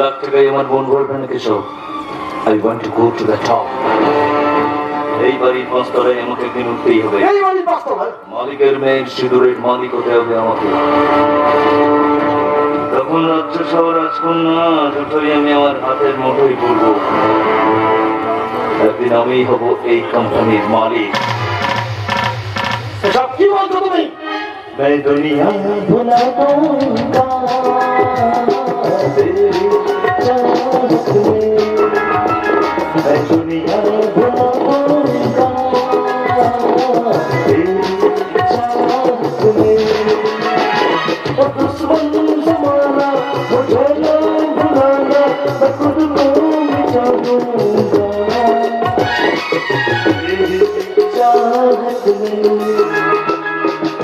লাখ টাকায় আমার মন ভরবে না Keshab. I want to go to the top. এই বাড়ির পাঁচতলায় আমাকে একদিন উঠতেই হবে। এই বাড়ির পাঁচতলায় মালিকের মেয়ের সিঁদুরের মালিক হতে হবে আমাকে। তখন রাজ্য সহ রাজকন্যা দুটোই আমি আমার হাতের মুঠোয় পড়ব। একদিন আমি হব এই কোম্পানির মালিক। এসব কি বলছো তুমি? मैं दुनिया भुला दूंगा तेरी चाहत में, मैं दुनिया भुला दूंगा तेरी चाहत में। और दुश्मन जमाना मुझे ना भुलाना, मैं खुद को मिटा दूंगा तेरी चाहत में।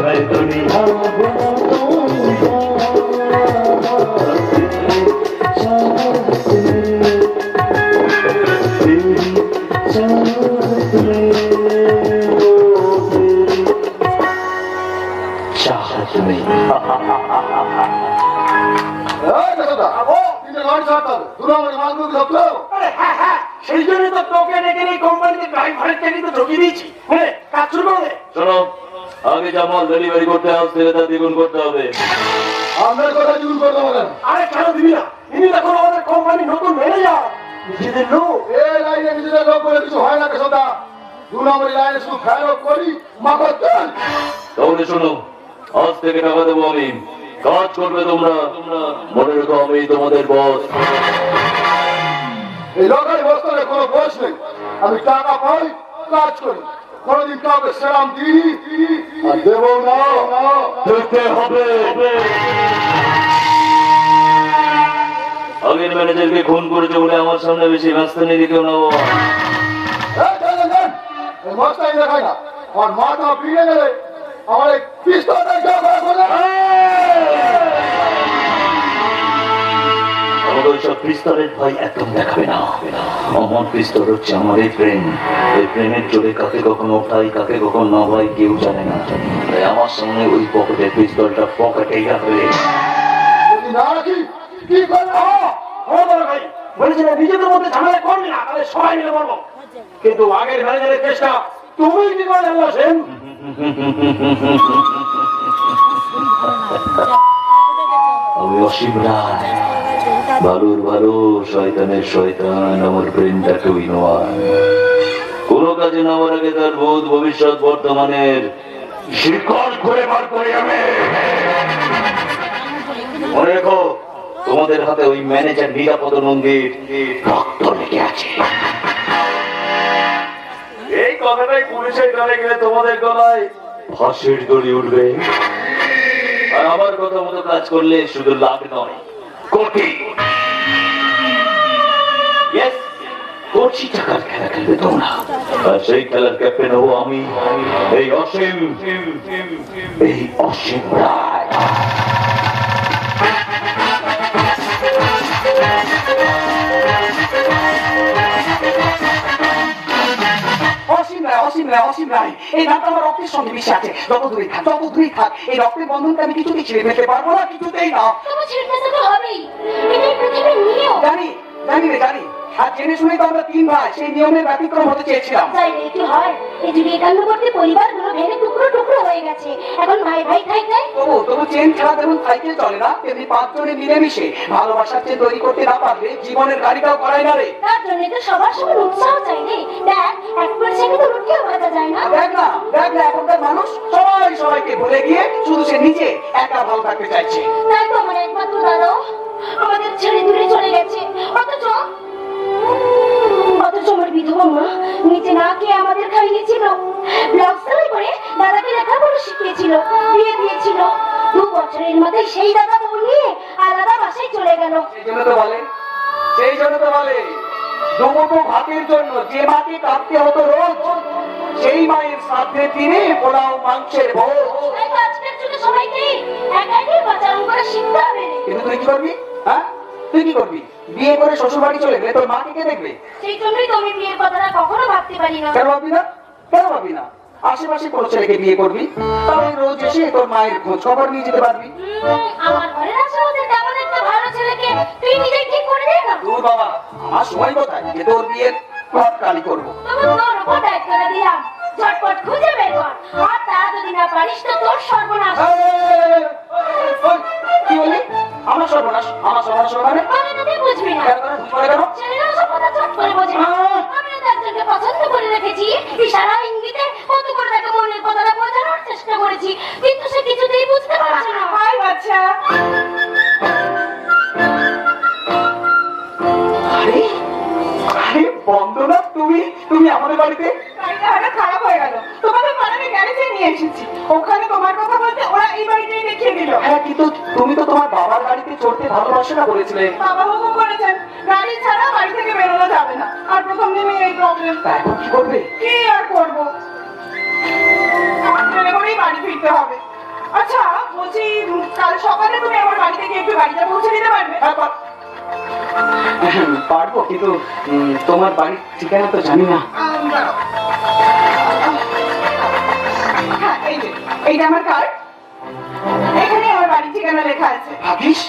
मैं दुनिया भुला दूंगा तेरी चाहत में, तेरी चाहत में, तेरी चाहत में। সেই জন্যই তো তোকে ডেকে নিয়ে কোম্পানিতে ড্রাইভারের চাকরি তো ঢুকিয়ে দিয়েছি। কাজ শুরু করে শোনো, আগে যা মাল ডেলিভারি করতে আসছে তা দ্বিগুণ করতে হবে। আমার কথা দ্বিগুণ করতে হবে। আরে কেন দিবি না? ইনি দেখুন আমাদের কোম্পানি নতুন ম্যানেজার, নিজেদের লোক। এই লাইনে নিজেদের লোক বলে কিছু হয় না কেশবদা। 2 নম্বর লাইনে শুধু ফেরত করি মাকড় চাল। তাহলে শোনো, আজ থেকে টাকা দেবো আমি, কাজ করবে তোমরা। মনে রেখো আমি তোমাদের বস। এই লোকের বস্তারে কোনো বস নেই। আমি টাকা পাই, কাজ করি, কোনদিন কাউকে সেরাম দিই আর দেবো না। দেখতে হবে। আগের ম্যানেজারকে খুন করেছে বলে আমার সামনে বেশি ব্যস্ত নেই কেউ না। এই মাছটাই দেখায় না। আমার মাথা ফিরে গেলে আমার এই পিস্তলটা আমাকে ওইসব পিস্তলের ভয় একদম দেখাবে না। আমার পিস্তল হচ্ছে আমার এই প্রেম। এই প্রেমের জোরে কাকে কখন ওঠাই কাকে কখন না ভাই কেউ জানে না। তাই আমার সামনে ওই পকেটের পিস্তলটা পকেটেই রাখবে। না রাখি কি করবো? ভাই বলেছিলাম নিজেদের মধ্যে ঝামেলা করবি না, তাহলে সবাই মিলে মরবো। কিন্তু আগের ম্যানেজারের চেষ্টা তুমি কি করে জানলা সেন? আমি অসীম রায়, ভালোর ভালো শয়তানের শয়তান। আমার ব্রেনটা কেউই নয়। কোনো কাজে নামার আগে তার ভূত ভবিষ্যৎ বর্তমানের শিকড় করে বার করে আমি। মনে রেখো, তোমাদের হাতে ওই ম্যানেজার নিরাপদ নন্দীর রক্ত লেগে আছে। এই কথাটাই পুলিশের কানে গেলে তোমাদের গলায় ফাঁসির দড়ি উঠবে। আর আমার কথা মতো কাজ করলে শুধু লাভ নয়, কোটি। কোটি টাকার খেলা খেলবে তোমরা, আর সেই খেলার ক্যাপ্টেন হবো আমি, এই অসীম, এই অসীম রায়। অসীম রায়, এই নামটা আমার রক্তের সঙ্গে মিশে আছে। যত দূরে থাক, এই রক্তের বন্ধনকে আমি কিছুতেই ছিঁড়ে ফেলতে পারবো না, কিছুতেই না। জানি জানি, আর জেনে শুনে তো আমরা 3 ভাই সেই নিয়মের ব্যতিক্রম হতে চেয়েছিলাম। তবু চেন ছাড়া যেমন সাইকেল চলে না, তেমনি 5 জনে মিলেমিশে ভালোবাসার চেন তৈরি করতে না পারলে জীবনের গাড়িটাও করাই না রে। তার জন্য তো সবার সবার উৎসাহ চাই রে। দেখ একবার সেটা তো রুটিও বাঁধা যায় না। দেখ না এখনকার মানুষ সবাইকে ভুলে গিয়ে শুধু সে নিজে একা ভালো থাকতে চাইছে। তাই তো আমার একমাত্র দাদা আমাদের ছেড়ে দূরে চলে গেছে। অথচ আমার বিধবা মা নিচে না খেয়ে আমাদের খাইয়েছিল, ব্লগ সেলাই করে দাদাকে লেখাপড়া শিখিয়েছিল, বিয়ে দিয়েছিল। 2 বছরের মাথায় সেই দাদা বউ নিয়ে আলাদা বাসায় চলে গেল। সেই জন্য তো বলে দুমুঠো ভাতের জন্য যে মাটি কাঁদতে হতো রোজ, সেই মায়ের শ্রাদ্ধের দিনে পোলাও মাংসের ভোজ। আজকের যুগে সবাইকে একাই বাঁচানো করে শিখতে হবে। কিন্তু তুই কি করবি? তুই কি করবি? বিয়ে করে শ্বশুর বাড়ি চলে গেলে তোর মাকে কে দেখবে? সেই জন্যই তো আমি বিয়ের কথাটা কখনো ভাবতে পারি না। কেন ভাববি না? আশেপাশে কোনো ছেলেকে বিয়ে করবি, তাহলে রোজ এসে তোর মায়ের খোঁজ খবর নিয়ে যেতে পারবি। আমার ঘরের আশেপাশে তেমন একটা ভালো ছেলেকে তুই নিজেই ঠিক করে দে না। তোর বাবা, আমার সময় কোথায় যে তোর বিয়ের কালি করবো? তবে তোর উপর দায়িত্বটা দিলাম, ঝটপট খুঁজে বের কর, আর তা যদি না পারিস তো তোর সর্বনাশ। কি বললি? আমার সর্বনাশ? আমার সর্বনাশ মানে? মানে তো তুই বুঝবি না। কেন বুঝবো না কেন? ছেলেরা সব কথা চট করে বোঝে না। আমিও তো একজনকে পছন্দ করে রেখেছি, ইশারা ইঙ্গিতে কত করে তাকে মনের কথাটা বোঝানোর চেষ্টা করেছি, কিন্তু সে কিছুতেই বুঝতে পারছে না। হাই বাচ্চা, আরে আরে বন্দনা, তুমি আমাদের বাড়িতে? গাড়িটা হঠাৎ খারাপ হয়ে গেল, তোমাদের পাড়ার গ্যারেজে নিয়ে এসেছি। ওখানে তোমার কথা বলতে ওরা এই বাড়িটাই দেখিয়ে দিল। হ্যাঁ, কিন্তু তুমি তো তোমার বাবার গাড়িতে চড়তে ভালোবাসো না বলেছিলে। বাবা হুকুম করেছেন গাড়ি ছাড়া বাড়ি থেকে বেরোনো যাবে না, আর প্রথম দিনে এই প্রবলেম। তা এখন কি করবে? কি আর করবো, ট্রেনে করেই বাড়ি ফিরতে হবে। আচ্ছা বলছি, কাল সকালে তুমি আমার বাড়ি থেকে একটু গাড়িটা পৌঁছে দিতে পারবে? পারবো, কিন্তু তোমার বাড়ির ঠিকানা তো জানি না। দাঁড়াও। হ্যাঁ, এই যে এইটা আমার কার্ড, এখানে আমার বাড়ির ঠিকানা লেখা আছে। ভাবিস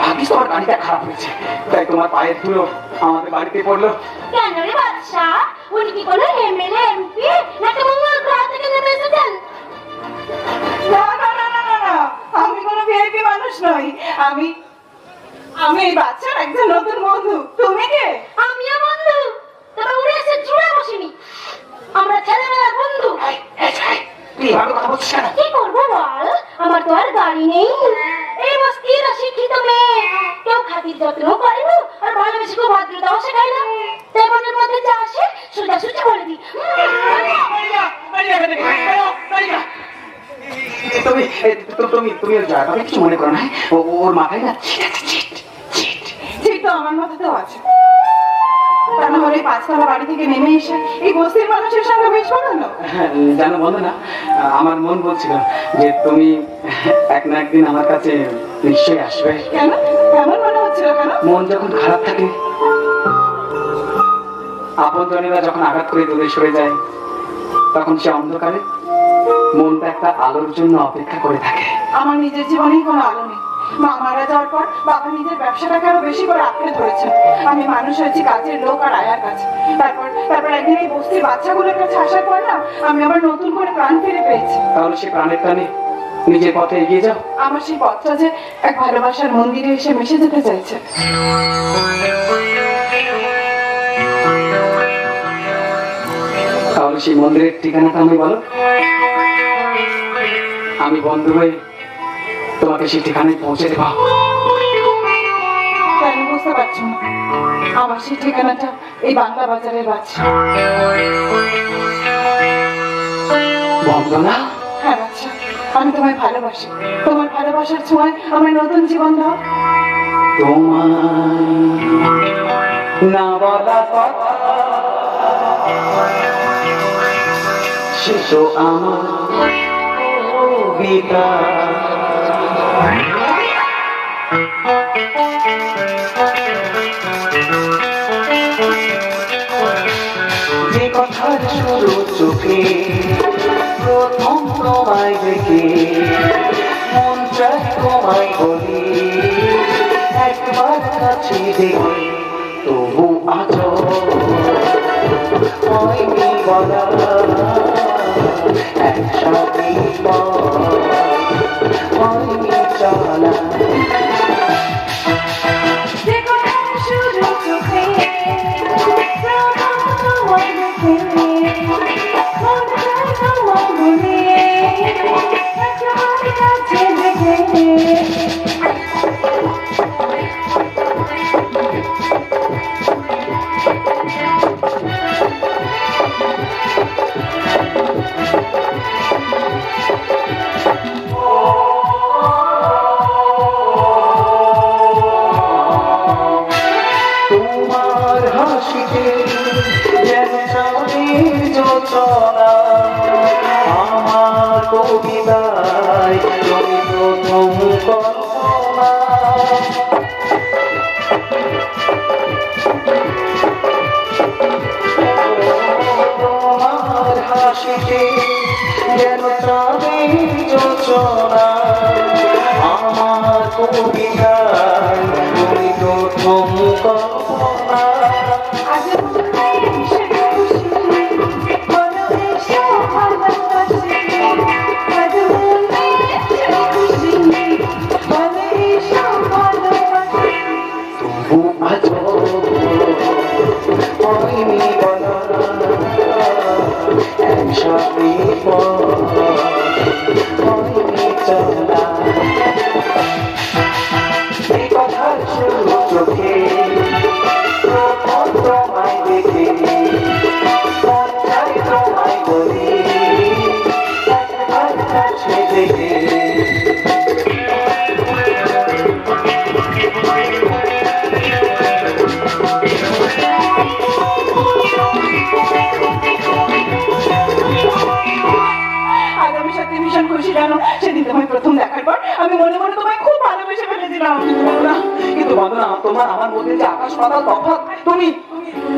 ভাবিস তোমার গাড়িটা খারাপ হয়েছে, তাই তোমার পায়ের ধুলো আমাদের বাড়িতে পড়লো। কেন রে বাদশা, উনি কি কোনো এমএলএ এমপি নাকি মঙ্গল গ্রহ থেকে নেমে এসেছেন? না না না না না না, আমি কোনো ভিআইপি মানুষ নই। আমি এই বাচ্চার একজন নতুন বন্ধু। তুমি কে? আমিও বন্ধু, তবে উড়ে এসে জুড়ে বসিনি, আমরা ছেলেবেলার বন্ধু। তুই এভাবে কথা বলছিস কেন? কি করবো বল, আমার তো আর গাড়ি নেই। এই বস্তির অশিক্ষিত মেয়ে, কেউ খাতির যত্ন করে না, আর ভালোবেসে কেউ ভদ্রতাও শেখায় না। তাই মনের মধ্যে যা আসে সোজাসুজি বলে দিই। তুমি কিছু মনে করো না, ওর মাথায় না ঠিক তো আমার মাথাতেও আছে। তা না হলে পাঁচতলা বাড়ি থেকে নেমে এসে এই বস্তির মানুষের সঙ্গে বেশ বানানো। জানো বন্ধু না, আমার মন বলছিল যে তুমি এক না একদিন আমার কাছে নিশ্চয়ই আসবে। কেন এমন মনে হচ্ছিল কেন? মন যখন খারাপ থাকে, আপন জনেরা যখন আঘাত করে দূরে সরে যায়, তখন সে অন্ধকারে মনটা একটা আলোর জন্য অপেক্ষা করে থাকে। আমার নিজের জীবনেই কোনো আলো নেই। মা মারা যাওয়ার পর বাবা নিজের ব্যবসাটাকে আরো বেশি করে আঁকড়ে ধরেছেন। আমি মানুষ হয়েছি কাজের লোক আর আয়ার কাছে। তারপর একদিন এই বস্তির বাচ্চাগুলোর কাছে আসার পর না, আমি আবার নতুন করে প্রাণ ফিরে পেয়েছি। তাহলে সে প্রাণের টানে নিজের পথে এগিয়ে যাও। আমার সেই পথটা যে এক ভালোবাসার মন্দিরে এসে মিশে যেতে চাইছে। তাহলে সেই মন্দিরের ঠিকানাটা আমি বলো, আমি বন্ধু হয়ে তোমাকে সেই ঠিকানায় পৌঁছে দেবো। কেন বুঝতে পারছো না? আমার সেই ঠিকানাটা এই বাংলা বাজারের বাচ্চা। বন্দনা, হ্যাঁ বাচ্চা, আমি তোমায় ভালোবাসি। তোমার ভালোবাসার ছোঁয়ায় আমার নতুন জীবন দাও। তোমার না বলা কথা শেষ আমার কবিতা। যে কথার শুরু চোখে প্রথম তোমায় দেখে, মন চাই তোমায় বলি একবার কাছে দেখে, তবু আজ হয়নি বলা একসাথে হয়নি চলা। যে কথার শুরু চোখে প্রথম তোমায় দেখে, মন চাই তোমায় বলি একবার কাছে দেখে। তোমার হাসিতে যেন চাঁদের যোছনা, আমার কবিতায় তুমি প্রথম কল্পনা। তোমার হাসিতে যেন চাঁদের যোচনা আমার কবিতায় তুমি প্রথম কল্পনা। আজ মনে এসে খুশি, বলো এসো ভালোবাসি। আজ মনে এসে খুশি, বলো এসো ভালোবাসি। তবু আজ হয়নি বলা একসাথে হয়নি চলা। এই কথার শুরু চোখে প্রথম তোমায় দেখে মন চাই তোমায় বলি একবার কাছে দেখে। আজ আমি সত্যি ভীষণ খুশি জানো, সেদিন তোমায় প্রথম দেখার পর আমি মনে মনে তোমায় খুব ভালোবেসে ফেলেছিলাম। কিন্তু বন্দনা, তোমার আমার মধ্যে যে আকাশ পাতাল তফাৎ। তুমি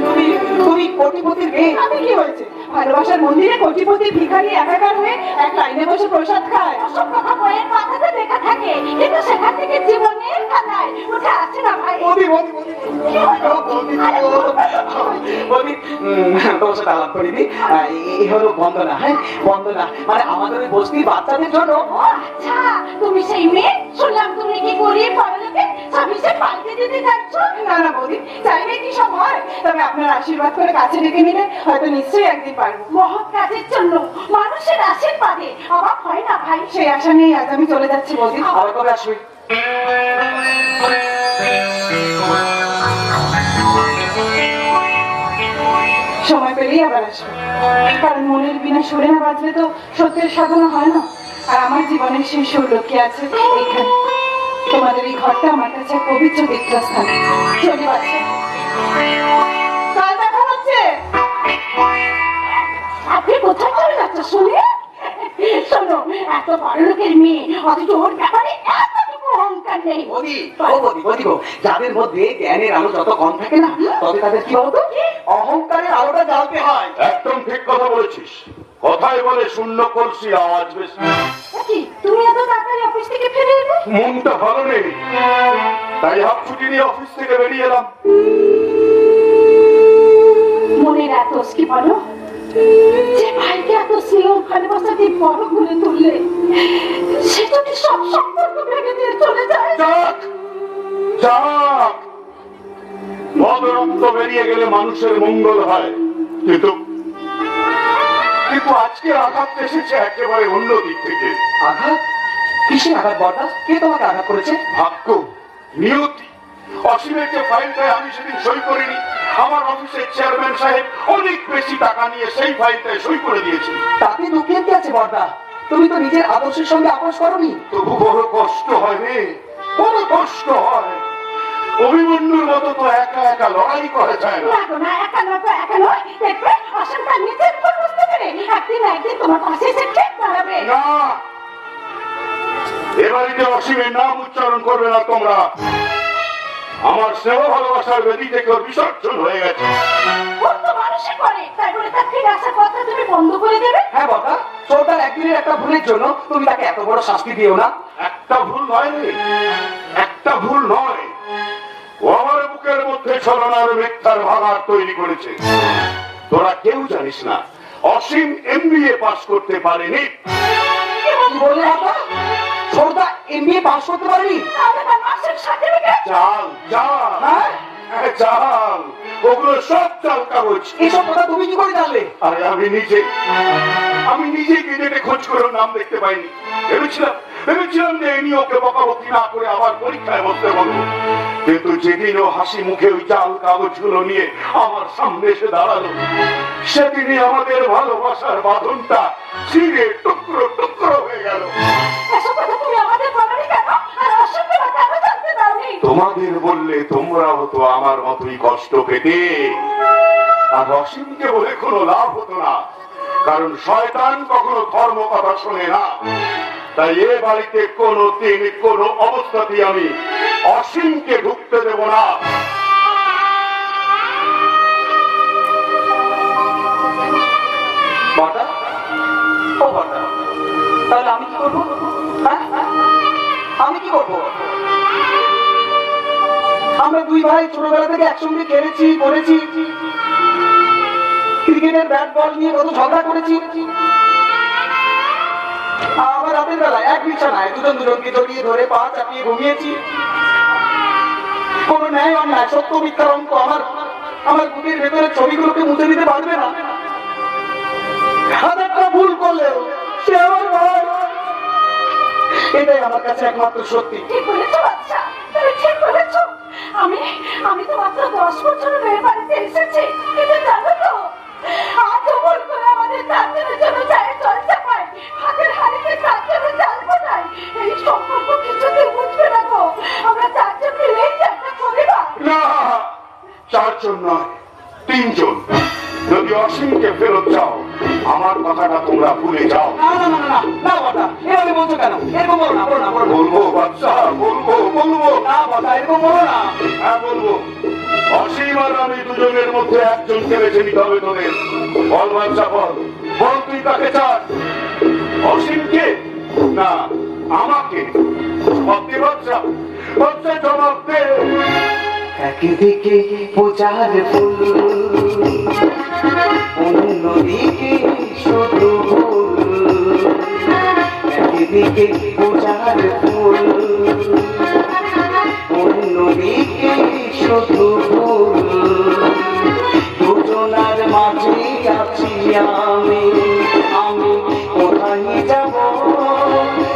তুমি তুমি কোটিপতির মেয়ে। আমি কি হয়েছে? ভালোবাসার মন্দিরে কোটিপতি ভিখারি একাকার হয়ে এক লাইনে বসে প্রসাদ খায়। সব কথা বইয়ের পাতাতে লেখা থাকে, কিন্তু সেখান থেকে জীবনের খাতায় উঠে আসে না ভাই। বৌদি বৌদি বৌদি বৌদি তোমার সাথে আলাপ করিনি। এই হলো বন্দনা। হ্যাঁ বন্দনা মানে আমাদের ওই বস্তির বাচ্চাদের জন্য। ও আচ্ছা, তুমি সেই মেয়ে? শুনলাম তুমি কি গরিব বড়লোকে সার্ভিসে পাল্টে দিতে যাচ্ছ। না না বৌদি, চাইলে কি সব হয়? তবে আপনার আশীর্বাদ করে কাছে ডেকে নিলে হয়তো নিশ্চয়ই একদিন পারবো। মহৎ কাজের জন্য মানুষের আশীর্বাদে অবাক হয় না ভাই। সেই আশা নিয়ে আজ আমি চলে যাচ্ছি বৌদি। আবার কবে আসবে? সময় পেলেই আবার আসবে, কারণ মনের বিনা সুরে না বাজলে তো সত্যের সাধনা হয় না। আর আমার জীবনের সেই সুর লক্ষ্যে আছে এইখানে। তোমাদের এই ঘরটা আমার কাছে এক পবিত্র তীর্থস্থান। চলি বাচ্চা, কাল দেখা হচ্ছে। আপনি কোথায় চলে যাচ্ছ শুনে? শোনো, এত বড় লোকের মেয়ে অথচ ওর ব্যাপারে এতটুকু অহংকার নেই। বৌদি ও বৌদি বৌদি গো, যাদের মধ্যে জ্ঞানের আলো যত কম থাকে না, তবে তাদের কি বলতো অহংকারের আলোটা জ্বালতে হয়। একদম ঠিক কথা বলেছিস। কথায় বলে শূন্য কলসি আওয়াজ বেশি। কি তুমি এত তাড়াতাড়ি অফিস থেকে ফিরে এলে? মনটা ভালো নেই, তাই হাফ ছুটি নিয়ে অফিস থেকে বেরিয়ে এলাম। মনের এত কি বলো, যে ভাইকে এত স্নেহ ভালোবাসা দিয়ে বড় করে তুললে, সে যদি সব সম্পর্ক ভেঙে দিয়ে চলে যায়। যাক যাক, বদরক্ত বেরিয়ে গেলে মানুষের মঙ্গল হয়, কিন্তু কিন্তু আজকে আঘাত এসেছে একেবারে অন্য দিক থেকে। আঘাত? কিসের আঘাত বর্দা? কে তোমাকে আঘাত করেছে? ভাগ্য, নিয়তি। অসীমের যে ফাইলটায় আমি সেদিন সই করিনি, আমার অফিসের চেয়ারম্যান সাহেব অনেক বেশি টাকা নিয়ে সেই ফাইলটায় সই করে দিয়েছে। তাতে দুঃখের কি আছে বর্দা? তুমি তো নিজের আদর্শের সঙ্গে আপোষ করনি। তবু বড় কষ্ট হয় রে, বড় কষ্ট হয়। অভিমন্যুর মতো তো একা একা লড়াই করা যায় না। না গো না, একা নয় তো একা নয়, দেখবে অসীম তার নিজের ভুল বুঝতে পেরে একদিন না একদিন তোমার পাশে এসে ঠিক দাঁড়াবে। না, এবারে অসীমের নাম উচ্চারণ করবে না তোমরা। আমার স্নেহ ভালোবাসার বেদি থেকে ওর বিসর্জন হয়ে গেছে। ওর তো মানুষই করে, তাই বলে তার ফিরে আসার কথা তুমি বন্ধ করে দেবে? হ্যাঁ বর্দা, ছোটটার একদিনের একটা ভুলের জন্য তুমি তাকে এত বড় শাস্তি দিও না। একটা ভুল নয় রে, একটা ভুল নয়, ও আমার বুকের মধ্যে ছলনার মিথ্যার ভাগাড় তৈরি করেছে। তোরা কেউ জানিস না, অসীম MBA পাস করতে পারেনি। কি বললে বর্দা? ছোটটা MBA পাস করতে পারেনি? তাহলে তার মাসের সার্টিফিকেট? জাল জাল, হ্যাঁ? জাল, ওগুলো সব জাল কাগজ। এইসব কথা তুমি কি করে জানলে? আরে আমি নিজে গেজেটে খোঁজ করে নাম দেখতে পাইনি। ভেবেছিলাম যে এনি ওকে বকাবকি না করে আবার পরীক্ষায় বসতে বলবো, কিন্তু যেদিন ও হাসি মুখে ওই জাল কাগজগুলো নিয়ে আমার সামনে এসে দাঁড়ালো, সেদিনই আমাদের ভালোবাসার বাঁধনটা ছিঁড়ে টুকরো টুকরো হয়ে গেল। এসব কথা তুমি আমাদের বলনি কেন? আর অসীমকে বা কেন জানতে দাওনি? তোমাদের বললে তোমরা হতো আমার মতোই কষ্ট পেতে, আর অসীমকে বলে কোনো লাভ হতো না, কারণ শয়তান কখনো ধর্ম কথা শোনে না। তাই এ বাড়িতে কোনো অবস্থাতেই আমি অসীমকে ঢুকতে দেব না। বর্দা, ও বর্দা, তাহলে আমি কি করবো? হ্যাঁ, আমি কি করবো? আমরা দুই ভাই ছোটবেলা থেকে একসঙ্গে খেলেছি, পড়েছি, ক্রিকেটের ব্যাট বল নিয়ে কত ঝগড়া করেছি। আবার রাতের বেলায় এক বিছানায় দুজন দুজনকে জড়িয়ে ধরে পা চাপিয়ে ঘুমিয়েছি। কোনো ন্যায় অন্যায়, সত্য মিথ্যার অঙ্ক আমার বুকের ভেতরে ছবিগুলোকে মুছে দিতে পারবে না। হাজারটা ভুল করলেও সে আমার ভাই, এটাই আমার কাছে একমাত্র সত্যি। ঠিক বলেছো বাচ্চা, তুমি ঠিক বলেছো। আমি তো মাত্র 10 বছর মেয়ের বাড়িতে এসেছি, কিন্তু জানো তো আজ ভুল করে আমাদের চারজনের জন্য চায়ের জল চাপাই, হাতের হাড়িতে চারজনের চাল ফোটাই। এই সম্পর্ক কিছুতেই বুঝবে না গো। আমরা চারজন মিলেই যে একটা পরিবার। না, 4 জন নয়, 3 জন। যদি অসীমকে ফেরত চাও, আমার কথাটা তোমরা ভুলে যাও। না না না না না বর্দা, এভাবে বলছো কেন? এরকম বলো না, বলো না, বলো না। বলবো বাচ্চা, বলবো। না বর্দা, এরকম বলো না। হ্যাঁ বলবো। অসীম আর আমি দুজনের মধ্যে একজনকে বেছে নিতে হবে তোদের। বল বাচ্চা, বল বল, তুই কাকে চাস? অসীমকে না আমাকে? সত্যি বাচ্চা, বাচ্চা জবাব দে। একদিকে পূজার ফুল, অন্যদিকে শুধু ভুল। একদিকে পূজার ফুল, অন্যদিকে শুধু ভুল। দুজনার মাঝে আছি আমি কোথায় যাব,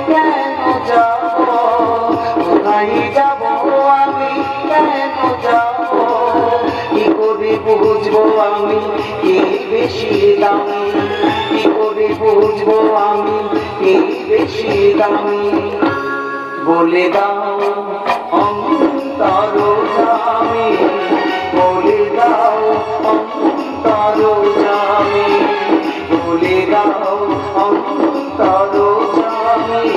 কেন যাব, কোথায় যাব আমি, কেন যাব? কি করে বুঝবো আমি কে বেশি দামি, কি করে বুঝবো আমি কে বেশি দামি? বলে দাও অন্তর জামি, বলে দাও অন্তর জামি, বলে দাও অন্তর জামি,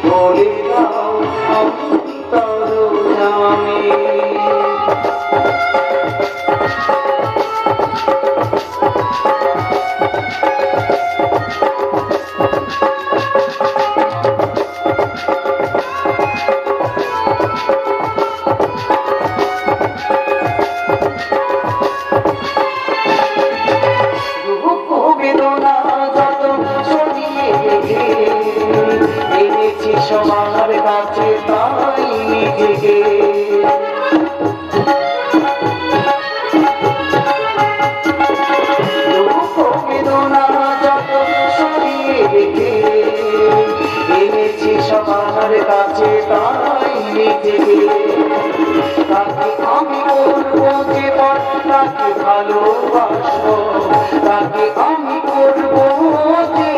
বলে দাও অন্তর জামি। সবার কাছে তাই নিজেকে বেদনা যত সরিয়ে রেখে এনেছি সবার কাছে তাই নিজেকে। তাকে আমি বলবো যে তাকে ভালোবাসবো, তাকে আমি করবো যে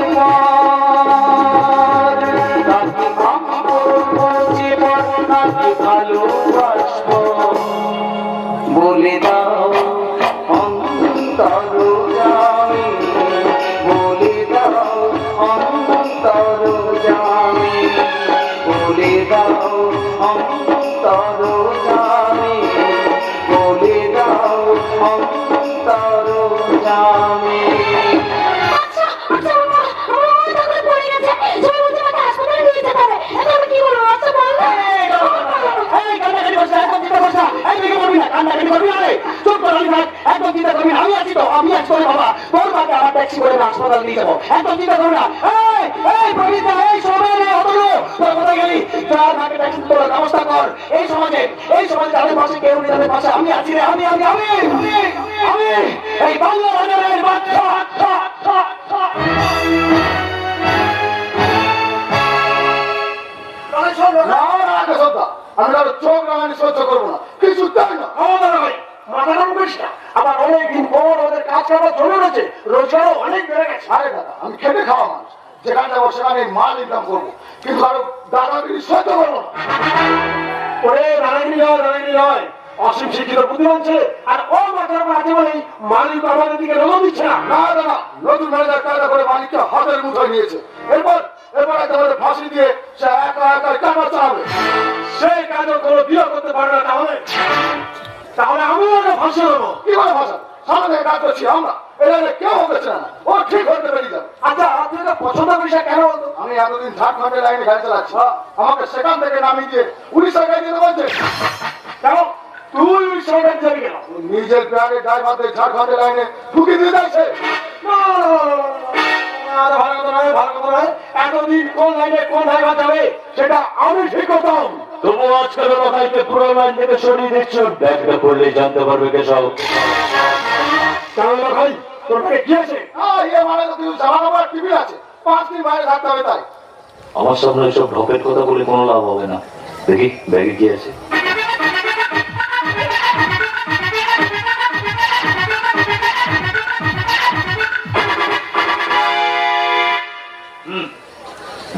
ভালোবাসবো। বলে দাও অন্তর জামি, বলে দাও অন্তর জামি, বলে দাও অন্তর জামি, বলে দাও অন্তর জামি। আমি আজ করে বাবা তোর মাকে আমার ট্যাক্সি করে হাসপাতাল নিয়ে যাবো, একদম চিন্তা করো না। এই সময় তোর কোথায় গেলি? তার মাকে ট্যাক্সি তোলার ব্যবস্থা কর। এই সমাজে তাদের পাশে কেউ নেই, তাদের পাশে আমি আছি রে, আমি এই বাংলা বাজারের বাচ্চা। আমি আর চোখ রাঙানি সহ্য করবো না, কিছু তাই না। মাথা কাম করিস না, আবার অনেকদিন পর ওদের কাজ করার জন্য রয়েছে, রোজগারও অনেক বেড়ে গেছে। আরে দাদা, আমি খেতে খাওয়া মানুষ, যেখানে যাবো সেখানে মাল ইনকাম করবো, কিন্তু আরো দাদাগিরি সহ্য করবো না। ওরে দাদাগিরি নয়, অসীম শিক্ষিত বুদ্ধিমান ছেলে, আর ও মাথার উপর আছে বলেই মালিক আমাদের দিকে নজর দিচ্ছে না। না দাদা, নতুন ম্যানেজার কায়দা করে মালিককে হাতের মুঠোয় নিয়েছে। এরপর একেবারে ফাঁসি দিয়ে সে একা কাজ চালাবে। সেই কাজও কোনো বিয়ে করতে পারে না, তাহলে আমি ওকে ফাঁসি দেবো। কি করে ভাষা? সামনে থেকে কাজ করছি আমরা, এটা কেউ হতেছে না, ও ঠিক হতে পেরে যাবে। আচ্ছা, তুই এতদিন ঝাড়খণ্ডের লাইনে গাড়ি চালাচ্ছি, আমাকে সেখান থেকে নামিয়ে দিয়ে উড়িষ্যার গাড়ি যেতে বলছে। কেন তুই ওই সরকার যাবি কেন? নিজের প্যারে ড্রাইভারদের ঝাড়খণ্ডের লাইনে ঢুকে দিয়ে যাচ্ছে। ভালো কথা নয়, ভালো কথা নয়। এতদিন কোন লাইনে কোন ড্রাইভার যাবে সেটা আমি ঠিক করতাম। তবু আজকাল কথাইতে পুরো লাইন থেকে সরিয়ে দিচ্ছ, ব্যাগটা করলেই জানতে পারবে কে সব। কেন ভাই তোর পেটে কি আছে? মানে তো কিছু জানানো আমার টিভি আছে, 5 দিন বাইরে থাকতে হবে তাই। আমার সামনে এসব ঢপের কথা বলে কোনো লাভ হবে না। দেখি ব্যাগে কি আছে।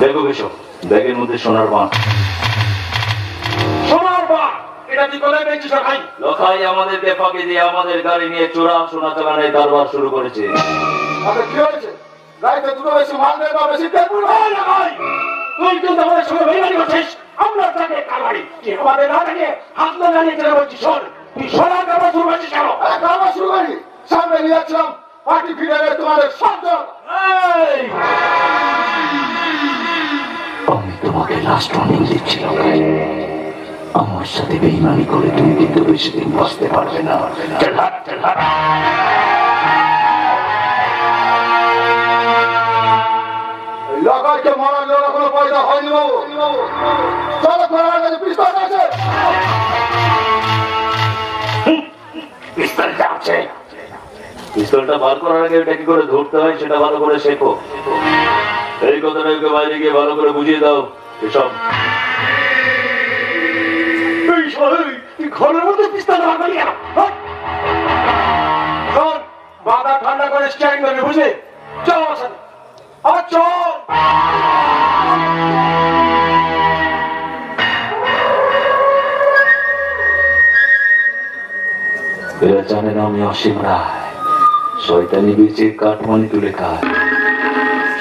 দেখো এসব ব্যাগের মধ্যে সোনার বাঁশ। সোনার বার এটা তুই কোথায় পেয়েছিস ভাই? লখাই আমাদেরকে ফাঁকি দিয়ে আমাদের গাড়ি নিয়ে চোরা সোনা চালানোর কারবার শুরু করেছে। তাতে কি হয়েছে? গাড়িতে দুটো বেশি মাল দেয় বা বেশি তেল পুরো ভাই না ভাই, তুই কিন্তু আমাদের সঙ্গে বেইমানি করছিস। আমরা তাকে কারবারি তুই আমাদের না থেকে হাত না জানিয়ে চলে বলছিস। শোন তুই সোনার কারবার শুরু করছিস কেন? কারবার শুরু করি, সামনে নিয়ে যাচ্ছিলাম পার্টি ফিরে তোমাদের সব জনতা। এই, আমি তোমাকে লাস্ট ওয়ার্নিং দিচ্ছিলাম, আমার সাথে বেইমানি করে তুমি কিন্তু বেশি দিন বাঁচতে পারবে না। চল হাট, চল হাট। লগাইকে মারার জন্য কোনো পয়সা হয়নি বাবু। চলো তোমার কাছে পিস্তল আছে। পিস্তলটা আছে, পিস্তলটা বার করার আগে ওটা কি করে ধরতে হয় সেটা ভালো করে শেখো। এই কথাটা ওকে বাইরে গিয়ে ভালো করে বুঝিয়ে দাও। এসব এই শোন, তুই ঘরের মধ্যে পিস্তল বার করলি কেন? হট! শোন, মাথা ঠান্ডা করে স্ট্যান্ড করবি, বুঝলি? চল আমার সাথে, আবার চল। এরা জানে না আমি অসীম রায়, শয়তানি বেঁচে কাঠমানি তুলে খায়।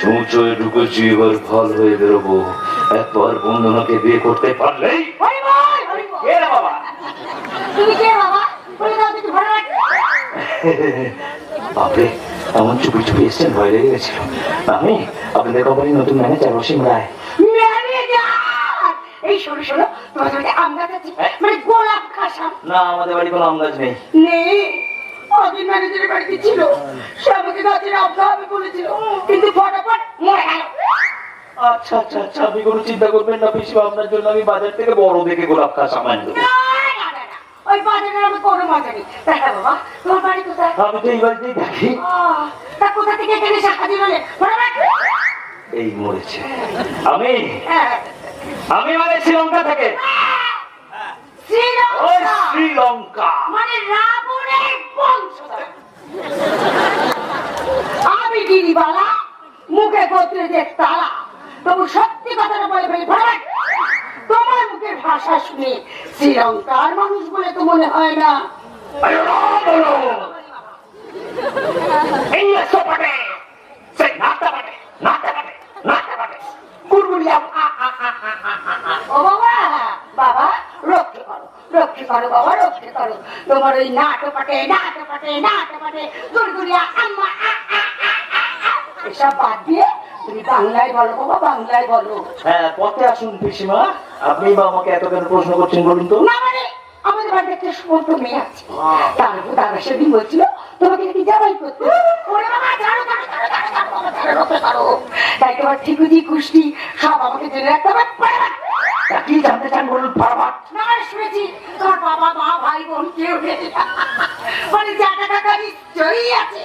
চুঁচ হয়ে ঢুকেছি, এবার ফল হয়ে বেরোবো। একবার বন্ধনাকে বিয়ে করতে পারলেই। কে রে বাবা? তুমি কে বাবা? বলে দাও তো একটু ভালো লাগে। বাপরে, এমন চুপি চুপি এসছেন, ভয় লেগে গেছিল। আমি আপনাদের কোম্পানির নতুন ম্যানেজার অসীম রায়। ম্যানেজার! এই শোনো শোনো, তোমার বাড়িতে আম গাছ আছে? মানে গোলাপ খাসাম না, আমাদের বাড়ি কোনো আম গাছ নেই। নেই? অদিন ম্যানেজারের বাড়িতে ছিল, সে আমাকে গাছের আম খাওয়াবে বলেছিল, কিন্তু ফটাফট মরে গেল। আচ্ছা আচ্ছা আচ্ছা, আপনি কোনো চিন্তা করবেন না পিসি, আপনার জন্য আমি বাজার থেকে বড় দেখে গোলাপ গাছ আনাই দেবো। না, না, না, না, ওই বাজারের আমি কোনো মজা নেই। দেখা বাবা, তোমার বাড়ি কোথায়? আমি তো এই বাড়িতেই থাকি। তা কোথা থেকে এখানে শাখা দিলে? এই মরেছে। আমি আমি মানে শ্রীলঙ্কা থেকে। ওই শ্রীলঙ্কা মানে রাবণের বংশধর। আমি গিরিবালা, মুখে গোত্রের তালা, তবু সত্যি কথাটা বলে ফেলি। তোমার মুখের ভাষা শুনে শ্রীলঙ্কার মানুষ বলে তো মনে হয় না। ও বাবা, বাবা রক্ষে করো, রক্ষে করো বাবা, রক্ষে করো। তোমার ওই নাটে পাটে গুড়গুড়িয়া আম্মা এসব বাদ দিয়ে তুমি বাংলায় বলো বাবা, বাংলায় বলো। হ্যাঁ, পথে আসুন পিসিমা। আপনি বা আমাকে এত কেন প্রশ্ন করছেন বলুন তো? না মানে আমাদের বাড়িতে একটা সুমন্ত মেয়ে আছে, তার উপর দাদা সেদিন বলছিল তোমাকে নাকি জামাই করতে। ওরে বাবা, ছাড়ো ছাড়ো ছাড়ো ছাড়ো ছাড়ো বাবা, ছাড়ো, রক্ষে করো। তাই তোমার ঠিকুজি কুষ্টি সব আমাকে জেনে রাখতে হবে। কি জানতে চান বলুন ফারবাট। না মানে শুনেছি তোমার বাবা মা ভাই বোন কেউ নেই, মানে জায়গা টাকা নিশ্চয়ই আছে।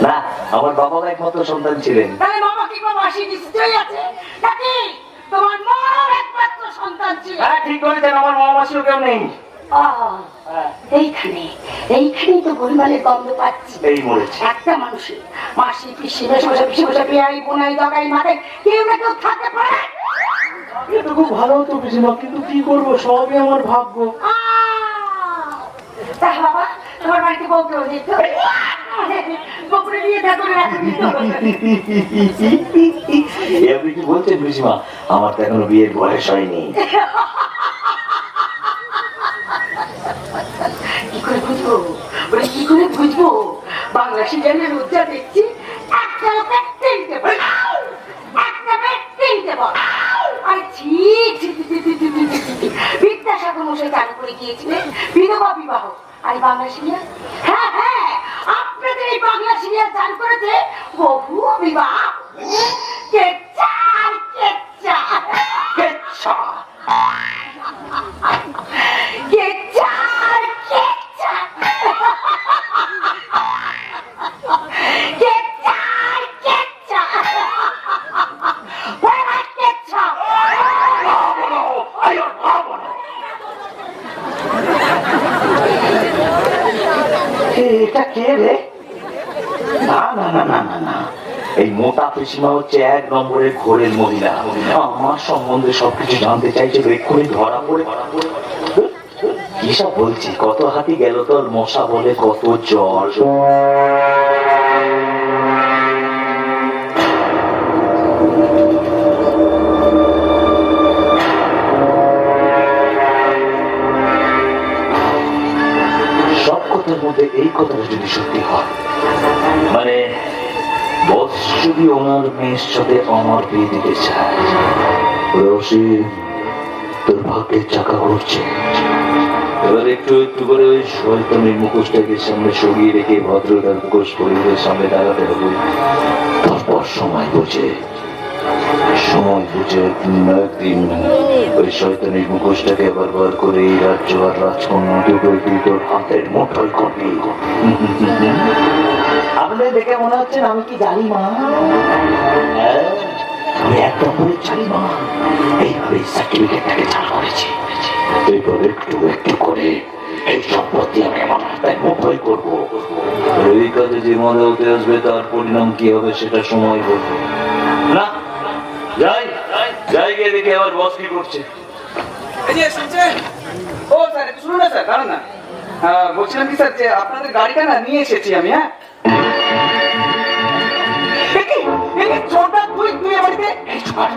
না, আমার বাবা একমাত্র সন্তান ছিলেন। তাহলে বাবা কি বাবা মাসি নিশ্চয়ই আছে নাকি? তোমার মা একমাত্র সন্তান ছিল। হ্যাঁ, ঠিক করেছেন, আমার মা মাসিও কেউ নেই। এইখানেই তো গোলমালের গন্ধ পাচ্ছি। এই মরেছে। একটা মানুষের মাসি পিসি মেশে পেয়াই বোনাই দগাই মাথায় কেউ না কেউ থাকতে পারে। এটা খুব ভালো হতো পিসিমা, কিন্তু কি করবো, সবই আমার ভাগ্য। তাই বাবা, তোমার বাড়িতে বউ কেউ দিত? বউরে নিয়ে দেখো আপনি কি বলছেন পিসিমা? আমার তো এখনো বিয়ের বয়স হয়নি। কি করে বুঝবো? বলে কি করে বুঝবো? বাংলা বাংলা সিরিয়ালের উজ্জা দেখছি একটা লোকে তিনটে বল একটা লোকে তিনটে বল আর ছি ছি ছি, ছি, ছি, ছি, ছি, ছি, ছি। বিদ্যাসাগর মশাই চালু করে গিয়েছিলেন বিধবা বিবাহ আর এই বাংলা সিরিয়াল হ্যাঁ হ্যাঁ আপনাদের এই বাংলা সিরিয়াল চালু করেছে বহু বিবাহ কেচ্চা কেচ্চা কেচ্ছা। কেচ্চা কেচ্চা কেচ্চা কেচ্চা বড় কেচ্চা এটা কে রে? না না না না না না, এই মোটা পিসিমা হচ্ছে 1 নম্বরের ঘোরের মহিলা। আমার সম্বন্ধে সবকিছু জানতে চাইছে, এক্ষুনি ধরা পড়ে কি সব বলছি। কত হাতি গেল তোর মশা বলে কত জ্বর। সব কথার মধ্যে এই কথাটা যদি সত্যি হয়, মানে বস যদি ওনার মেয়ের সাথে আমার বিয়ে দিতে চায়, রসিম তোর ভাগ্যের চাকা ঘুরছে। এবার একটু একটু করে ওই শয়তানের মুখোশটাকে সামনে সরিয়ে রেখে ভদ্রতার মুখোশ পরিবারের সামনে দাঁড়াতে হবে। তারপর সময় বুঝে একদিন ওই শয়তানের মুখোশটাকে আবার বার করে এই রাজ্য আর রাজকন্যা দুটোই তুই তোর হাতের মুঠোয় করবি। আপনাদের দেখে মনে হচ্ছে আমি কি জানি মা? হ্যাঁ, আমি একটা করে জানি মা। এইভাবে সার্টিফিকেটটাকে চালু করেছি। এবার একটু একটু করে এই সম্পত্তি আমি আমার হাতের মুঠোয় করবো। এই কাজে যে মজা হতে আসবে তার পরিণাম কি হবে সেটা সময় বলবে। না যাই যাই গিয়ে দেখে আবার বস কি করছে। এই যে শুনছেন? ও স্যার একটু শুনুন না স্যার, দাঁড়ান না। বলছিলাম কি স্যার যে আপনাদের গাড়িটা না নিয়ে এসেছি আমি। হ্যাঁ ছোটটা তুই তুই বাড়িতে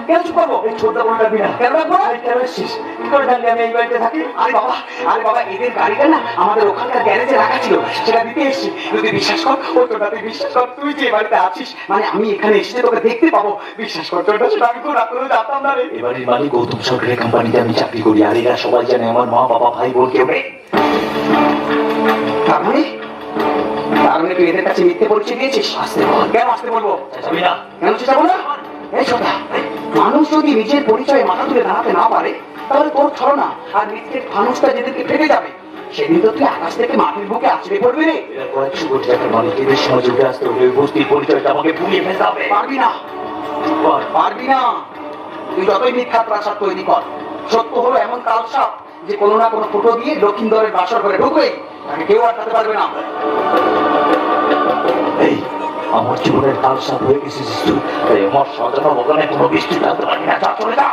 কেন চুপ করবো? ছোটটা বলে ডাকবি না। কেন রাখবো না? কেন এসছিস? কি করে জানলি আমি এই বাড়িতে থাকি? আরে বাবা এদের গাড়িটা না আমাদের ওখানকার গ্যারেজে রাখা ছিল, সেটা দিতে এসেছি। যদি বিশ্বাস কর, ও তোটা তুই বিশ্বাস কর, তুই যে বাড়িতে আছিস, মানে আমি এখানে এসে তোকে দেখতে পাবো, বিশ্বাস কর তোটা, সেটা আমি তো রাত্রে জানতাম না রে। এবারের মালিক গৌতম সরকারের কোম্পানিতে আমি চাকরি করি, আর এরা সবাই জানে আমার মা বাবা ভাই বোন কেউ নেই। তার মানে তুই এদের কাছে মিথ্যে পরিচয় দিয়েছিস? আসতে বল। কেন আসতে বলবো? যাবি না? কেন চেষ্টা করো? এই ছোটা, মানুষ যদি নিজের পরিচয়ে মাথা তুলে দাঁড়াতে না পারে, তাহলে তোর ছলনা আর মিথ্যের ফানুসটা যেদিনকে ফেটে যাবে, সেদিন তো তুই আকাশ থেকে মাটির বুকে আছড়ে পড়বি রে। এরা কয়েকশো কোটি টাকার মালিক, এদের সমাজে উঠে আসতে হলে ওই বস্তির পরিচয়টা আমাকে ভুলিয়ে ফেলতে হবে। পারবি না, পারবি না। তুই যতই মিথ্যা প্রাসাদ তৈরি কর, সত্য হলো এমন কালসাপ যে কোনো না কোনো ফুটো দিয়ে দক্ষিণ দ্বারের বাসর করে ঢুকবেই, তাকে কেউ আটকাতে পারবে না। এই আমার জীবনের কাল সাপ হয়ে গেছিস তুই, তাই আমার সাজানো বাগানে কোনো বৃষ্টি থাকতে পারবি না। যা চলে যা।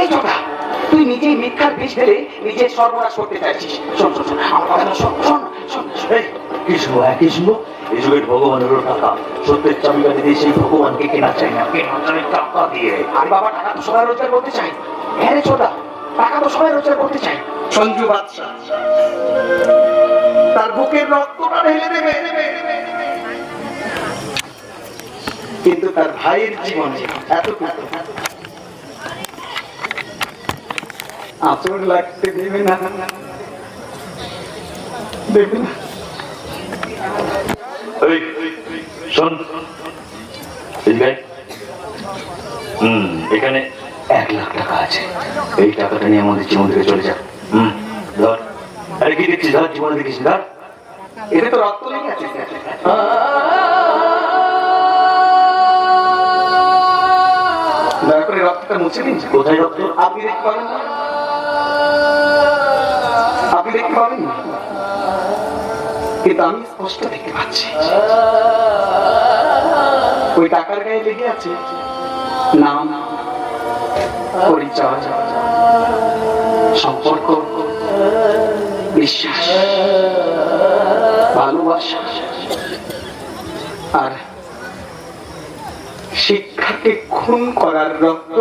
এই ছোটা, তুই নিজেই মিথ্যার বিষ ঢেলে নিজের সর্বনাশ করতে চাইছিস। শোন শোন শোন, আমার কথা শোন শোন শোন। এই কি শুনবো? কি শুনবো? এই যুগের ভগবানেরও টাকা, সত্যের চাবিকাঠি দিয়ে সেই ভগবানকে কেনা চাই না, কেনা চাই টাকা দিয়ে। আর বাবা টাকা তো সবাই রোজগার করতে চাই। হ্যাঁ রে ছোটা, টাকা তো সবাই রোজগার করতে চাই। সঞ্জু বাদশা তার বুকের রক্তটা ঢেলে দেবে, কিন্তু তার ভাইয়ের জীবনে এতটুকু আচর লাগতে দেবে না, দেবে না। এই শোন, এখানে 1 লাখ টাকা আছে। এই টাকাটা নিয়ে আমাদের জীবন থেকে চলে যা। ধর। আরে কি দেখছিস? ধর, জীবনে দেখিস, ধর। এতে তো রক্ত লেগে আছে। দয়া করে রক্তটা মুছে দিন। কোথায় রক্ত? আপনি দেখতে পাবেন না? আপনি দেখতে পাবেন না, কিন্তু আমি স্পষ্ট দেখতে পাচ্ছি। ওই টাকার গায়ে লেগে আছে নাম, পরিচয়, সম্পর্ক, বিশ্বাস, ভালোবাসা আর শিক্ষাকে খুন করার রক্ত।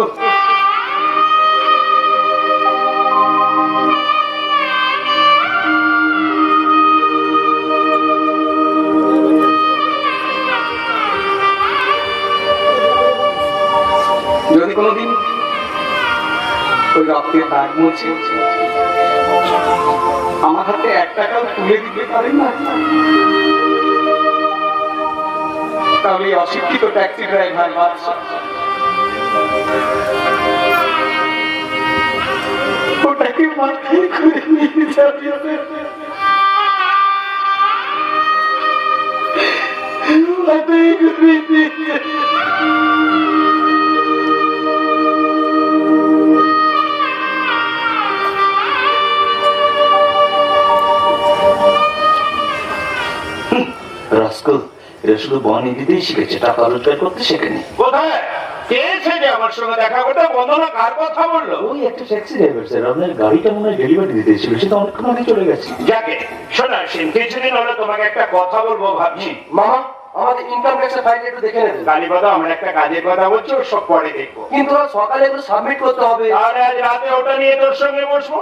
যদি কোনোদিন ওই রক্তের দাগ মুছে আমার হাতে 1 টাকাও তুলে দিতে পারেন না, তাহলে এই অশিক্ষিত ট্যাক্সি ড্রাইভার বাদশা ওটাকে মাথায় করে নিয়ে যাবে। মাথায় করে নিয়ে যাবে। রাস্কল, এরা শুধু বনি দিতেই শিখেছে, টাকা রোজগার করতে শেখেনি। কোথায় কে এসেছে আমার সঙ্গে দেখা করতে? বন্দনা কার কথা বললো? ওই একটা ট্যাক্সি ড্রাইভার স্যার, আপনার গাড়িটা মনে হয় ডেলিভারি দিতে ছিল, সেটা অনেকক্ষণ আগে চলে গেছে। যাকে শোনা সেন, কিছুদিন হলো তোমাকে একটা কথা বলবো ভাবছি। মামা, আমাদের ইনকাম ট্যাক্সের ফাইল একটু দেখে নেবেন। কালীপদ, আমরা একটা কাজের কথা বলছি, ওর সব পরে দেখবো। কিন্তু সকালে এগুলো সাবমিট করতে হবে। তাহলে আজ রাতে ওটা নিয়ে তোর সঙ্গে বসবো।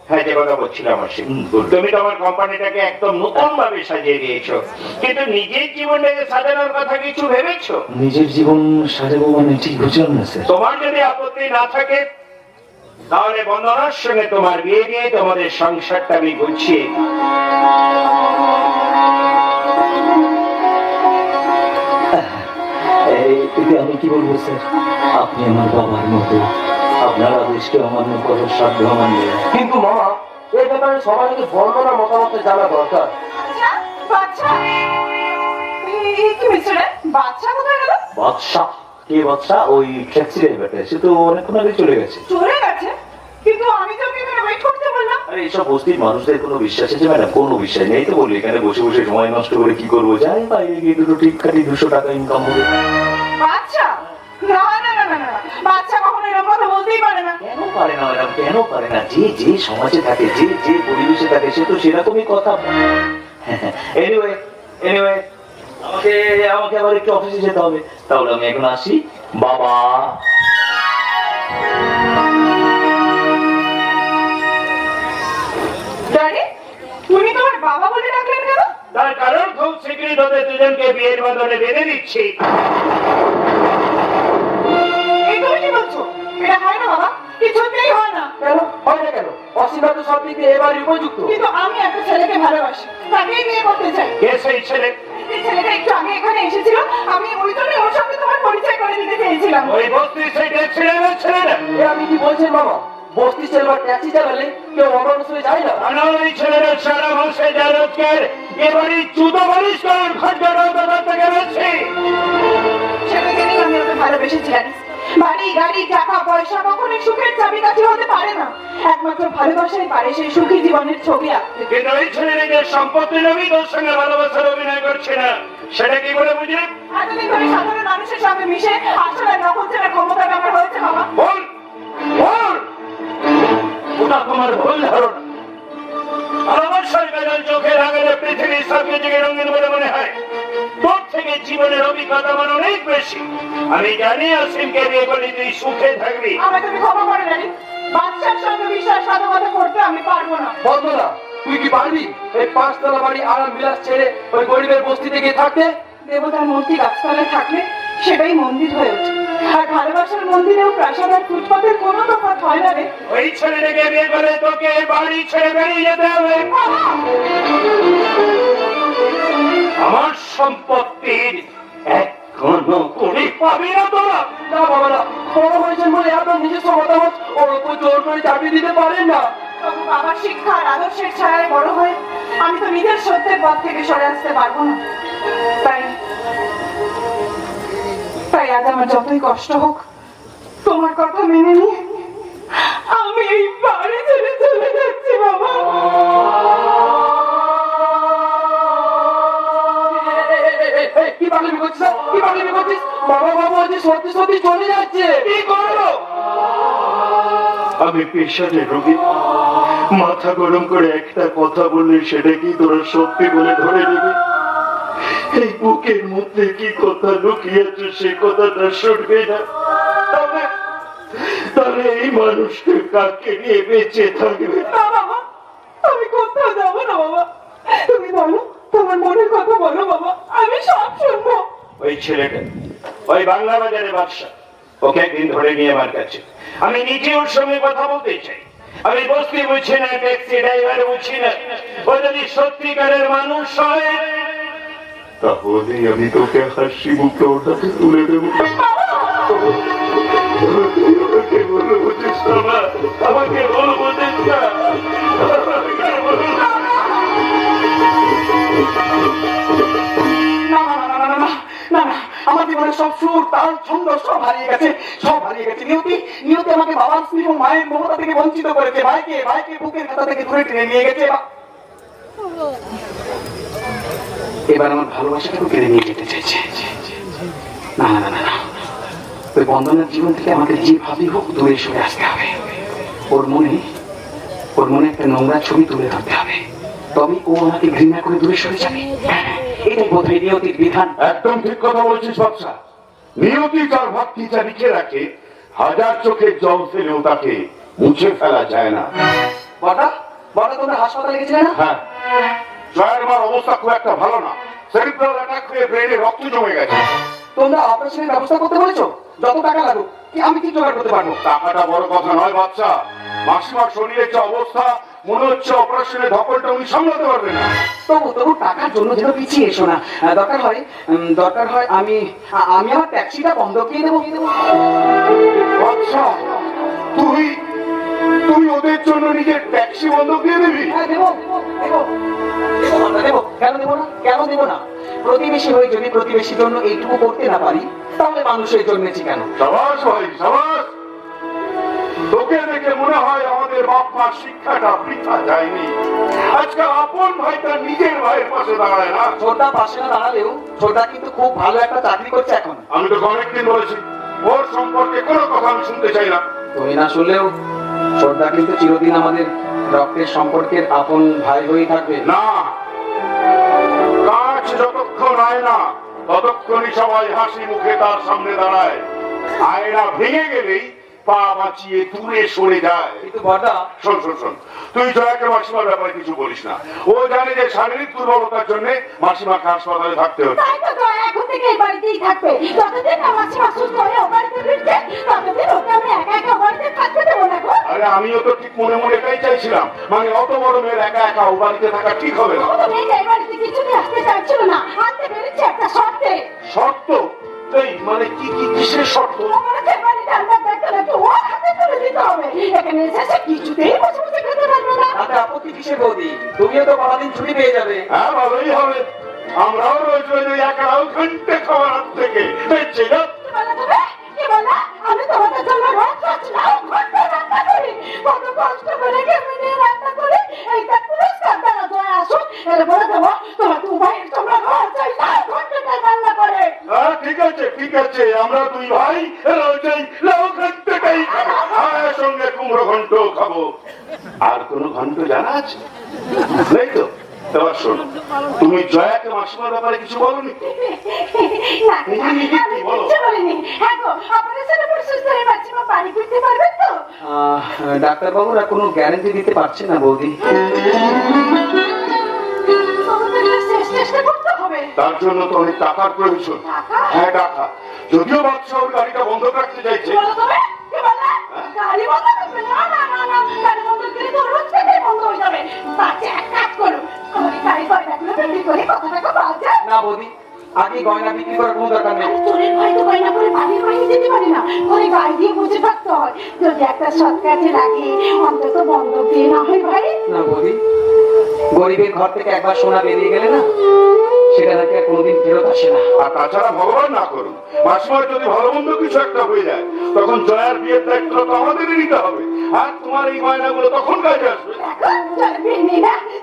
হ্যাঁ, যে কথা বলছিলাম আমার সেন, তুমি তো আমার কোম্পানিটাকে একদম নতুন ভাবে সাজিয়ে দিয়েছো, কিন্তু নিজের জীবনটাকে সাজানোর কথা কিছু ভেবেছো? নিজের জীবন সাজাবো মানে ঠিক বুঝলাম না স্যার। তোমার যদি আপত্তি না থাকে তাহলে বন্দনার সঙ্গে তোমার বিয়ে দিয়ে তোমাদের সংসারটা আমি গুছিয়ে দিই। এতে আমি কি বলবো স্যার, আপনি আমার বাবার মতো, আপনার আদেশকে অমান্য করার সাধ্য আমার নেই। কিন্তু মামা, এই ব্যাপারে সবার আগে বর্ণনা মতামত জানা দরকার। বাচ্চা, বাচ্চা, কি মিস্টার বাচ্চা কোথায় গেল? বাদশা? কে বাদশা? ওই ট্যাক্সি ড্রাইভারটা, সে তো অনেকক্ষণ আগে চলে গেছে। চলে গেছে? কিন্তু আমি তো ওকে এখানে ওয়েট করতে বললাম। আরে এইসব বস্তির মানুষদের কোনো বিশ্বাস আছে ম্যাডাম? কোনো বিশ্বাস নেই তো বলি, এখানে বসে বসে সময় নষ্ট করে কি করবো, যাই বাইরে গিয়ে দুটো টিপ কাটি, 200 টাকা ইনকাম হবে। বাচ্চা? না না না না না, বাচ্চা কখনো এরকম কথা বলতেই পারে না। কেন পারে না ম্যাডাম, কেন পারে না? যে যে সমাজে থাকে, যে যে পরিবেশে থাকে, সে তো সেরকমই কথা। এনিওয়ে এনিওয়ে, আমাকে আমাকে আবার একটু অফিসে যেতে হবে, তাহলে আমি এখন আসি। বাবা। ড্যাডি, তুমি তোমার বাবা বলে ডাকলেন কেন? তার কারণ খুব শীঘ্রই তোদের দুজনকে বিয়ের বন্ধনে বেঁধে দিচ্ছি। এই তুমি কি বলছো? এটা হয় না বাবা, কিছুতেই হয় না। কেন হয় না? কেন অসীমা তো সব দিক দিয়ে এবারই উপযুক্ত। কিন্তু আমি একটা ছেলেকে ভালোবাসি, তাকেই বিয়ে করতে চাই। কে সেই ছেলে? এই ছেলেটা একটু আগে এখানে এসেছিল, আমি ওই জন্য ওর সঙ্গে তোমার পরিচয় করে দিতে চেয়েছিলাম। ওই বস্তির সেই ছেলে না ছেলে না? এ আমি কি বলছেন মামা? বস্তি সেলবার ট্যাক্সি চালালে কেউ অমানুষ হয়ে যায় না। ওই ছেলেরা সারা মাসে যা রোজগার, এবারই চুতো বালিশ করার খরচাটাও তাদের থেকে বেশি। সেটা জেনেই আমি ওকে ভালোবেসেছি জানিস। বাড়ি গাড়ি টাকা পয়সা কখনোই সুখের চাবিকাঠি হতে পারে না, একমাত্র ভালোবাসাই পারে সেই সুখী জীবনের ছবি আঁকতে। কিন্তু ওই ছেলে নিজের সম্পত্তি নবী তোর সঙ্গে ভালোবাসার অভিনয় করছে না, সেটা কি বলে বুঝলি? এতদিন ধরে সাধারণ মানুষের সঙ্গে মিশে আসলে নকল চেনার ক্ষমতা আমার হয়েছে বাবা। বল বল, ওটা তোমার ভুল ধারণা। আর আমার সরকারের চোখে লাগালে পৃথিবীর সবকিছুকে রঙিন বলে মনে হয়, তোর থেকে জীবনের অভিজ্ঞতা আমার অনেক বেশি। আমি জানি অসীমকে বিয়ে করলে তুই সুখে থাকবি। আমাকে তুমি ক্ষমা করে জানি, বাচ্চার সঙ্গে বিশ্বাসঘাতকতা করতে আমি পারবো না। বন্দনা, তুই কি পারবি এই 5 তলা বাড়ি আরাম বিলাস ছেড়ে ওই গরিবের বস্তিতে গিয়ে থাকতে? দেবতার মূর্তি গাছতলায় থাকলে সেটাই মন্দির হয়ে ওঠে, আর ভালোবাসার মন্দিরেও প্রাসাদ আর ফুটপাতের কোনো তফাৎ হয় না রে। ওই ছেলেটাকে বিয়ে করে তোকে বাড়ি ছেড়ে বেরিয়ে যেতে হবে। আমার সম্পত্তির এক কোনো কোটি পাবি না তোরা। না বাবা না, বড় হয়েছেন বলে আপনার নিজস্ব মতামত ওর উপর জোর করে চাপিয়ে দিতে পারেন না। তবু বাবার শিক্ষা আর আদর্শের ছায়ায় বড় হয়ে আমি তো নিজের সত্যের পথ থেকে সরে আসতে পারবো না। তাই আজ আমার যতই কষ্ট হোক, তোমার কথা মেনে নিয়ে আমি এই বাড়ি ছেড়ে চলে যাচ্ছি বাবা। কি পাগলামি করছিস? কি পাগলামি করছিস? বাবা বাবা যে সত্যি সত্যি চলে যাচ্ছে। কি করবো? আমি পেশাতে রোগী, মাথা গরম করে একটা কথা বললে সেটা কি তোরা সত্যি বলে ধরে নেবে? এই বুকের মধ্যে কি কথা লুকিয়েছে সে কথাটা শুনবে না? তাহলে এই মানুষকে কাকে নিয়ে বেঁচে থাকবে? না বাবা, আমি কোথাও যাবো না বাবা। তুমি বলো, তোমার মনের কথা বলো বাবা, আমি সব শুনবো। ওই ছেলেটা ওই বাংলা বাজারে বাদশা, ওকে একদিন ধরে নিয়ে আমার কাছে, আমি নিজে ওর সঙ্গে কথা বলতে চাই। আমি বসতে বুঝি না, ট্যাক্সি ড্রাইভার বুঝি না, ও যদি সত্যিকারের মানুষ হয় তাহলে আমি তোকে হাসি মুখে ওটাকে তুলে দেবো। আমাকে বলো বুঝিস না, আমাকে বলো বুঝিস না, আমাকে বলো না। না না না না না না না, আমার জীবনে সব সুর তাল ছন্দ সব হারিয়ে গেছে, সব হারিয়ে গেছে। নিয়তি নিয়তি আমাকে বাবার স্নেহ মায়ের মমতা থেকে বঞ্চিত করেছে, ভাইকে ভাইকে বুকের খাতা থেকে ধরে টেনে নিয়ে গেছে। এবার আমার ভালোবাসাটাকে কেড়ে নিয়ে যেতে চাইছে। না না না না, ওই বন্ধনের জীবন থেকে আমাকে যেভাবেই হোক দূরে সরে আসতে হবে। ওর মনে একটা নোংরা ছবি তুলে ধরতে হবে, তবে ও আমাকে ঘৃণা করে দূরে সরে যাবে। এটাই বোধ হয় নিয়তির বিধান। একদম ঠিক কথা বলছিস বাদশা। নিয়তি যার ভাবটিটা লিখে রাখে, হাজার চোখের জল ফেলেও তাকে মুছে ফেলা যায় না। বটা বটা, তোমরা হাসপাতালে গেছিলে না? হ্যাঁ, জয়ের মার অবস্থা খুব একটা ভালো না, সেরিব্রাল অ্যাটাক হয়ে ব্রেনে রক্ত জমে গেছে। তোমরা অপারেশনের ব্যবস্থা করতে বলেছো, যত টাকা লাগুক আমি কি জোগাড় করতে পারবো। টাকাটা বড় কথা নয় বাচ্চা, মাসিমার শরীরের যে অবস্থা, মনে হচ্ছে অপারেশনের ধকলটা উনি সামলাতে পারবেন না। তবু টাকার জন্য যেন পিছিয়ে এসো না। দরকার হয় আমি আমার ট্যাক্সিটা বন্ধ করে দেবো। বাচ্চা, তুই ওদের জন্য নিজের ট্যাক্সি বন্ধক দিয়ে দিবি? হ্যাঁ, দেবো। কেন দেবো না? প্রতিবেশী হয়ে যদি প্রতিবেশীর জন্য এইটুকু করতে না পারি, তাহলে মানুষের জন্মেছি কেন? সাবাস ভাই, সাবাস। তোকে দেখে মনে হয় আমাদের বাপ মার শিক্ষাটা বৃথা যায়নি। আজকাল আপন ভাই তার নিজের ভাইয়ের পাশে দাঁড়ায় না। ছোটদা পাশে না দাঁড়ালেও ছোটদা কিন্তু খুব ভালো একটা চাকরি করছে এখন। আমি তো অনেকদিন বলেছি, ওর সম্পর্কে কোনো কথা আমি শুনতে চাই না। তুমি না শুনলেও ছোটদা কিন্তু চিরদিন আমাদের রক্তের সম্পর্কের আপন ভাই হয়ে থাকবে। না, কাজ যতক্ষণ আয় না ততক্ষণই সবাই হাসি মুখে তার সামনে দাঁড়ায়। আয়না ভেঙে গেলেই পা বাঁচিয়ে দূরে সরে যায়। কিন্তু বড়দা, শোন, তুই জয়াকে মাসিমার ব্যাপারে কিছু বলিস না। ও জানে যে শারীরিক দুর্বলতার জন্য মাসিমাকে হাসপাতালে থাকতে হচ্ছে। তাই তো জয়া এখন থেকে এই বাড়িতেই থাকবে। যতদিন না মাসিমা সুস্থ হয়ে ও বাড়িতে ফিরছে, ততদিন ওকে আমি একা একা ও বাড়িতে থাকতে দেবো না গো। আরে আমিও তো ঠিক মনে মনে এটাই চাইছিলাম, মানে অত বড় মেয়ের একা একা ও বাড়িতে থাকা ঠিক হবে না। ও তো মেয়েটা এই বাড়িতে কিছুতেই আসতে চাইছিল না, আনতে পেরেছে একটা শর্তে। শর্ত? এই মানে কিসের শর্ত? ও বলেছে বাড়িটা আন্দাজ দেখতে নাকি ওর হাতে তুলে দিতে হবে। এখানে এসে সে কিছুতেই বসে বসে খেতে পারবে না। তাতে আপত্তি কিসের বৌদি? তুমিও তো কদিন ছুটি পেয়ে যাবে। হ্যাঁ, ভালোই হবে। আমরাও রোজ ওই একাও ঘন্টে খাওয়ার হাত থেকে বেঁচে যাব। কি বলে? আমি তোমাদের জন্য রোজ লাউ ঘন্টা রান্না করি, কত কষ্ট করে কেমনে রান্না করি। এইটা পুরস্কার দ্বারা জয় আসুক, এর বলে দেবো তোমার দু ভাইয়ের জন্য রোজ ওই লাউ ঘন্টাটা রান্না করে। হ্যাঁ, ঠিক আছে, আমরা দুই ভাই রোজ ওই লাউ ঘন্টটাই খাবো, আর সঙ্গে কুমড়ো ঘন্ট খাবো। আর কোন ঘন্ট জানা আছে? নেই তো? এবার শোনো, তুমি জয়াকে মাসিমার ব্যাপারে কিছু বলোনি? না, আমি কিচ্ছু বলিনি। হ্যাঁ গো, অপারেশনের পর সুস্থ হয়ে মাসিমা বাড়ি ফিরতে পারবেন তো? ডাক্তারবাবুরা কোনো গ্যারান্টি দিতে পারছে না বৌদি। আমাদের চেষ্টা করতে হবে। তার জন্য তো অনেক টাকার প্রয়োজন। হ্যাঁ, টাকা। যদিও বাচ্চা ওর গাড়িটা বন্ধ রাখতে চাইছে। কি বলো তুমি? কি বললে? গাড়ি বন্ধ করবে? না, গাড়ি বন্ধ করলে তো রোজ থেকেই বন্ধ হয়ে যাবে। বাচ্চা এক কাজ করো, আমাদের গাড়ি গয়নাগুলো বিক্রি করে কত টাকা পাওয়া যায়? না বৌদি, আগে গয়না বিক্রি করার কোনো দরকার নেই। চোরের ভয় তো গয়না করে বাড়ির বাইরে যেতে পারে না, ঘরে গায়ে দিয়ে বসে থাকতে হয়। যদি একটা সৎ কাজে লাগে, অন্তত বন্ধক দিয়ে না হয় ভাই। না বৌদি, গরিবের ঘর থেকে একবার সোনা বেরিয়ে গেলে না, সেটা নাকি আর কোনোদিন ফেরত আসে না। আর তাছাড়া ভগবান না করুন, মাসিমার যদি ভালো মন্দ কিছু একটা হয়ে যায়, তখন জয়ার বিয়ের দায়িত্ব তো আমাদেরই নিতে হবে। আর তোমার এই গয়নাগুলো তখন কাজে আসবে।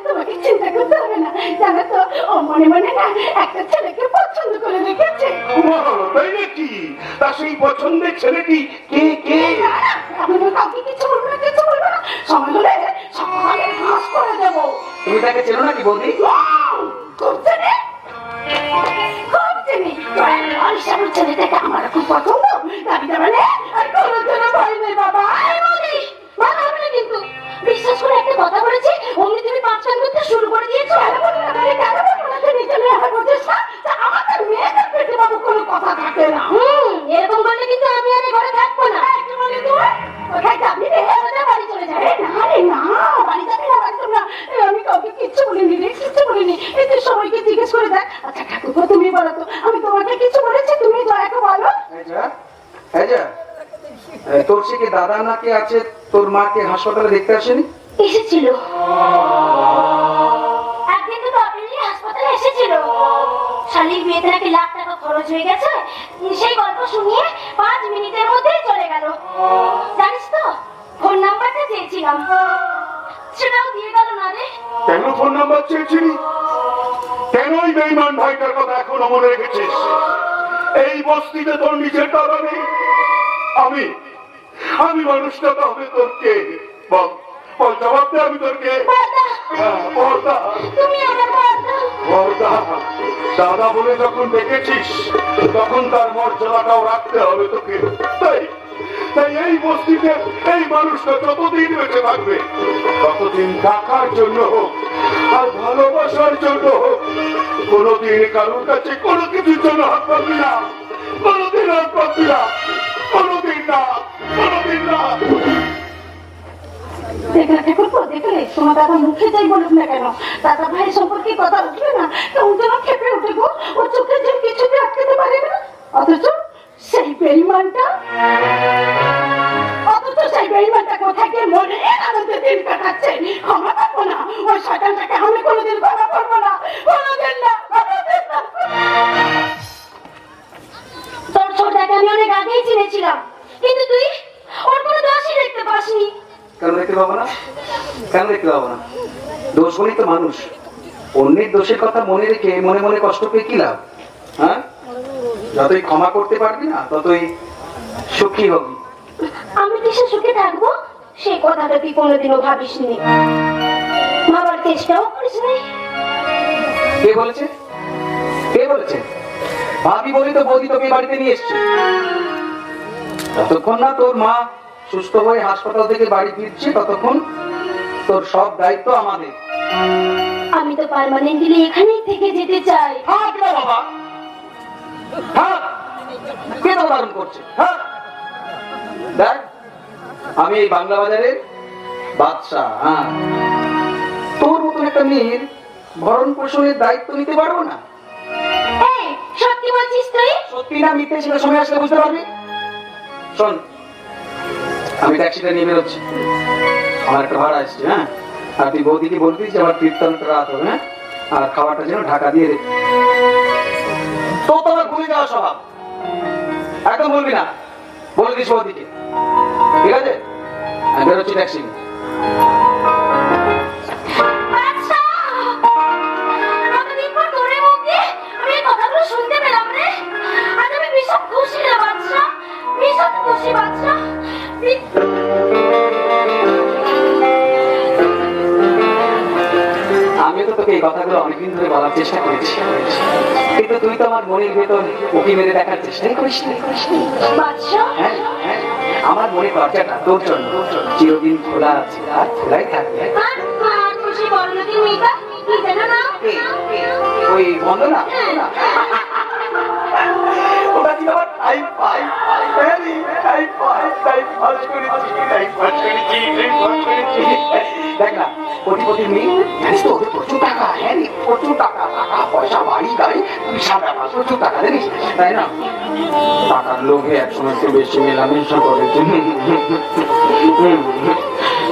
তোমাকে চিন্তা করতে হবে না, জানো তো ও মনে মনে না একটা ছেলেকে পছন্দ করে রেখেছে। তাই নাকি? তা সেই পছন্দের ছেলেটি কে? আমি কাউকে কিছু বলবো না, সময় হলে সকালে ঘাস করে দেবো। তুমি তাকে চেনো নাকি বৌদি? খুব চিনি। ছেলেটাকে আমার খুব পছন্দ। দাবিটা মানে আর কোনো জন্য ভয় নেই বাবা। ভালো হবে না কিন্তু। বিশ্বাস করে একটা কথা বলেছি, অমনি তুমি পাঁচ কান করতে শুরু করে দিয়েছো। আমাদের মেয়েদের পেটে বাবু কোনো কথা থাকে না। এরকম করলে কিন্তু আমি আর ঘরে জিজ্ঞেস করে দেখ। আচ্ছা ঠাকুরপো তুমি বলো তো, আমি তোমাকে কিছু বলেছি, তুমি দয়াকে বলো। তোর সে কি দাদা নাকি আছে, তোর মাকে হাসপাতালে দেখতে আসেনি? এসেছিল, একদিন তো বাপেরই হাসপাতালে এসেছিল। শালির বিয়েতে নাকি লাখ টাকা খরচ হয়ে গেছে, সেই গল্প শুনিয়ে 5 মিনিটের মধ্যেই চলে গেল। জানিস তো, ফোন নাম্বারটা চেয়েছিলাম, সেটাও দিয়ে গেল না রে। কেন ফোন নাম্বার চেয়েছিলি? কেন ওই বেঈমান ভাইটার কথা এখনো মনে রেখেছিস? এই বস্তিতে তোর নিজের দাদা নেই। আমি মানুষটা তাহলে তোর কে? বল বল, জবাব দে, আমি তোর কে? বর্দা। তুমি আমার বর্দা। বর্দা, দাদা বলে যখন ডেকেছিস তখন তার মর্যাদাটাও রাখতে হবে তোকে। তাই তাই এই বস্তিতে এই মানুষটা যতদিন বেঁচে থাকবে ততদিন টাকার জন্য হোক আর ভালোবাসার জন্য হোক কোনোদিন কারোর কাছে কোনো কিছুর জন্য হাত পাবি না, কোনোদিন হাত পাবি না, কোনোদিন না, কোনোদিন না। দেখলে ঠাকুরপো, দেখলে তোমার দাদা মুখে যাই বলুক না কেন, দাদা ভাই সম্পর্কে কথা উঠবে না, কেমন যেন খেপে উঠে গো। ও চোখের জল কিছুতে আটকাতে পারে না, অথচ সেই বেঈমানটা কোথায় গিয়ে মনে আনন্দে দিন কাটাচ্ছে। ক্ষমা করবো না, ওই শয়তানটাকে আমি কোনোদিন ক্ষমা করবো না, কোনোদিন না, কোনোদিন না। তোর ছোটটাকে আমি অনেক আগেই চিনেছিলাম, কিন্তু তুই ওর কোনো দোষই দেখতে পাসনি। কেন দেখতে পাবো না? কেন দেখতে পাবো না? দোষ বলেই তো মানুষ। অন্যের দোষের কথা মনে রেখে মনে মনে কষ্ট পেয়ে কি লাভ? হ্যাঁ, যতই ক্ষমা করতে পারবি না ততই সুখী হবি। আমি কিসে সুখে থাকবো সেই কথাটা তুই কোনোদিনও ভাবিসনি, ভাবার চেষ্টাও করিসনি। কে বলেছে? কে বলেছে? ভাবি বলি তো বৌদি তোকে বাড়িতে নিয়ে এসছে। যতক্ষণ না তোর মা সুস্থ হয়ে হাসপাতাল থেকে বাড়ি ফিরছে ততক্ষণ তোর সব দায়িত্ব আমাদের। আমি তো পার্মানেন্টলি এখানেই থেকে যেতে চাই। হ্যাঁ কেন বাবা? হ্যাঁ, কে তো বারণ করছে? হ্যাঁ, দেখ আমি এই বাংলা বাজারের বাদশা। হ্যাঁ, তোর মতন একটা মেয়ের ভরণ পোষণের দায়িত্ব নিতে পারবো না? এই সত্যি বলছিস তুই? সত্যি না মিথ্যে সেটা সময় আসলে বুঝতে পারবি। শোন, আমি ট্যাক্সিটা নিয়ে বেরোচ্ছি, আমার একটা ভাড়া আসছে। হ্যাঁ, আর তুই বৌদিকে বলবি যে আমার কীর্তনটা রাত হবে। হ্যাঁ, আর খাবারটা যেন ঢাকা দিয়ে রে। তো তোমার ঘুরে যাওয়া স্বভাব, একদম বলবি না, বলে দিস বৌদিকে, ঠিক আছে? আমি বেরোচ্ছি ট্যাক্সি নিয়ে। বাদশা, কতদিন পর তোর মুখ দিয়ে আমি এই কথাগুলো শুনতে পেলাম রে। আজ আমি ভীষণ খুশি রে বাদশা, ভীষণ খুশি বাদশা। আমি তো তোকে এই কথাগুলো অনেকদিন ধরে বলার চেষ্টা করেছি, কিন্তু তুই তো আমার মনের ভেতর উঁকি মেরে দেখার চেষ্টাই করিস না। বাদশা, হ্যাঁ, হ্যাঁ, আমার মনের দরজাটা তোর জন্য চিরদিন খোলা আছে আর খোলাই থাকবে। আর খুশি বড়লোকের মেয়েটা কি যেন নাম? ওই বন্দনা, ওটা কি আমার টাইম পাই? দেখ না, কোটিপতি মেয়ে, জানিস তো ওদের প্রচুর টাকা। হ্যাঁ, প্রচুর টাকা, টাকা পয়সা, বাড়ি গাড়ি, বিশাল ব্যাপার, প্রচুর টাকা জানিস, তাই না? টাকার লোভে একসময় একটু বেশি মেলামেশা করেছে।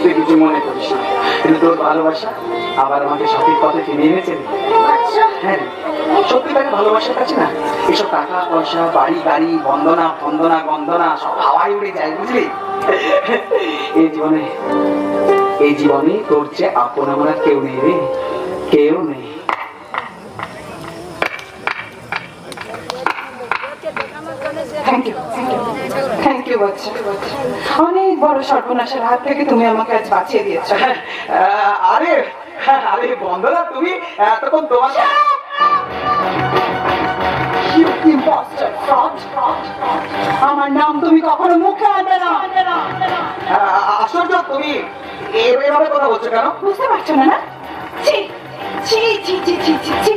তুই কিছু মনে করিস না, কিন্তু তোর ভালোবাসা আবার আমাকে সঠিক পথে ফিরিয়ে এনেছে। হ্যাঁ, সত্যিকারে ভালোবাসার কাছে না এসব টাকা পয়সা, বাড়ি গাড়ি, বন্দনা ফন্দনা গন্ধনা সব হাওয়ায় উড়ে যায়, বুঝলি? এই জীবনে তোর চেয়ে আপন আমার আর কেউ নেই রে, কেউ নেই। থ্যাংক ইউ, থ্যাংক ইউ বাচ্চা। অনেক বড় সর্বনাশের হাত থেকে তুমি আমাকে আজ বাঁচিয়ে দিয়েছো। আরে আরে বন্দনা, তুমি এতক্ষণ তোমার আমার নাম তুমি কখনো মুখে আনবে না। আশ্চর্য, তুমি এভাবে কথা বলছো কেন? বুঝতে পারছো না? ছি ছি ছি ছি ছি ছি ছি,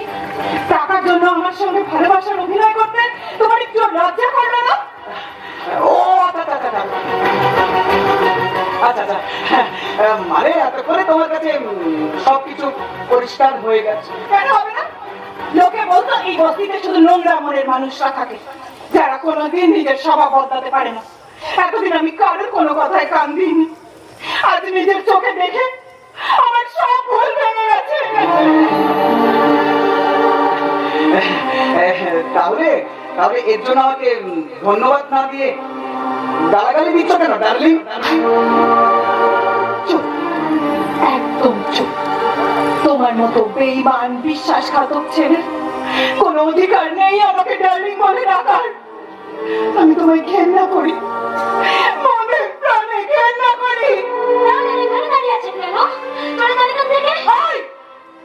টাকার জন্য আমার সঙ্গে ভালোবাসার অভিনয় করতে তোমার একটু লজ্জা করবে না? ও আচ্ছা, আচ্ছা, মানে এতক্ষণে তোমার কাছে সবকিছু পরিষ্কার হয়ে গেছে। কেন হবে না? লোকে বলতো এই বস্তিতে শুধু নোংরা মনের মানুষরা থাকে, যারা কোনোদিন নিজের স্বভাব বদলাতে পারে না। এতদিন আমি কারোর কোনো কথায় কান দিইনি, আজ নিজের চোখে দেখে আমার সব ভুল ভেঙে গেছে। তাহলে তাহলে এর জন্য আমাকে ধন্যবাদ না দিয়ে গালাগালি দিচ্ছ কেন ডার্লিং? চুপ, একদম চুপ। তোমার মতো বেঈমান বিশ্বাসঘাতক ছেলে কোনো অধিকার নেই আমাকে ডার্লিং বলে ডাকার। আমি তোমায় ঘেন্না করি, মনে প্রাণে ঘেন্না করি। তাহলে এখানে দাঁড়িয়ে আছেন কেন? চলে যান এখান থেকে। এই,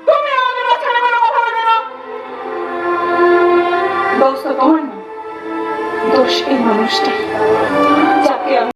তুমি আমাদের মাঝখানে কোনো কথা বলবে না। দোষ তো তোমার না, দোষ এই মানুষটা যাকে আমি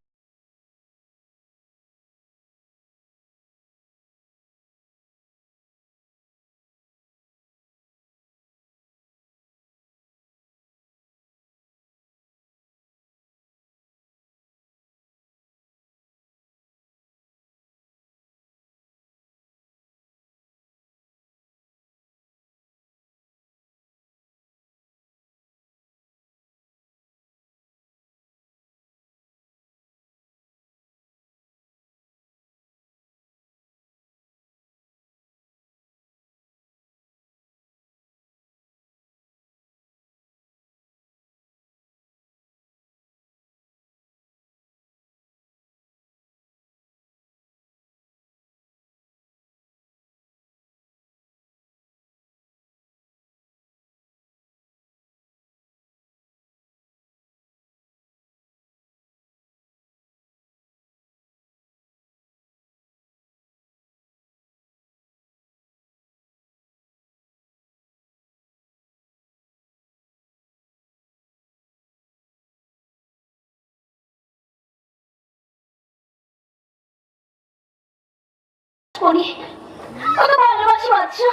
করি, তোকে ভালোবাসি বাচ্চা।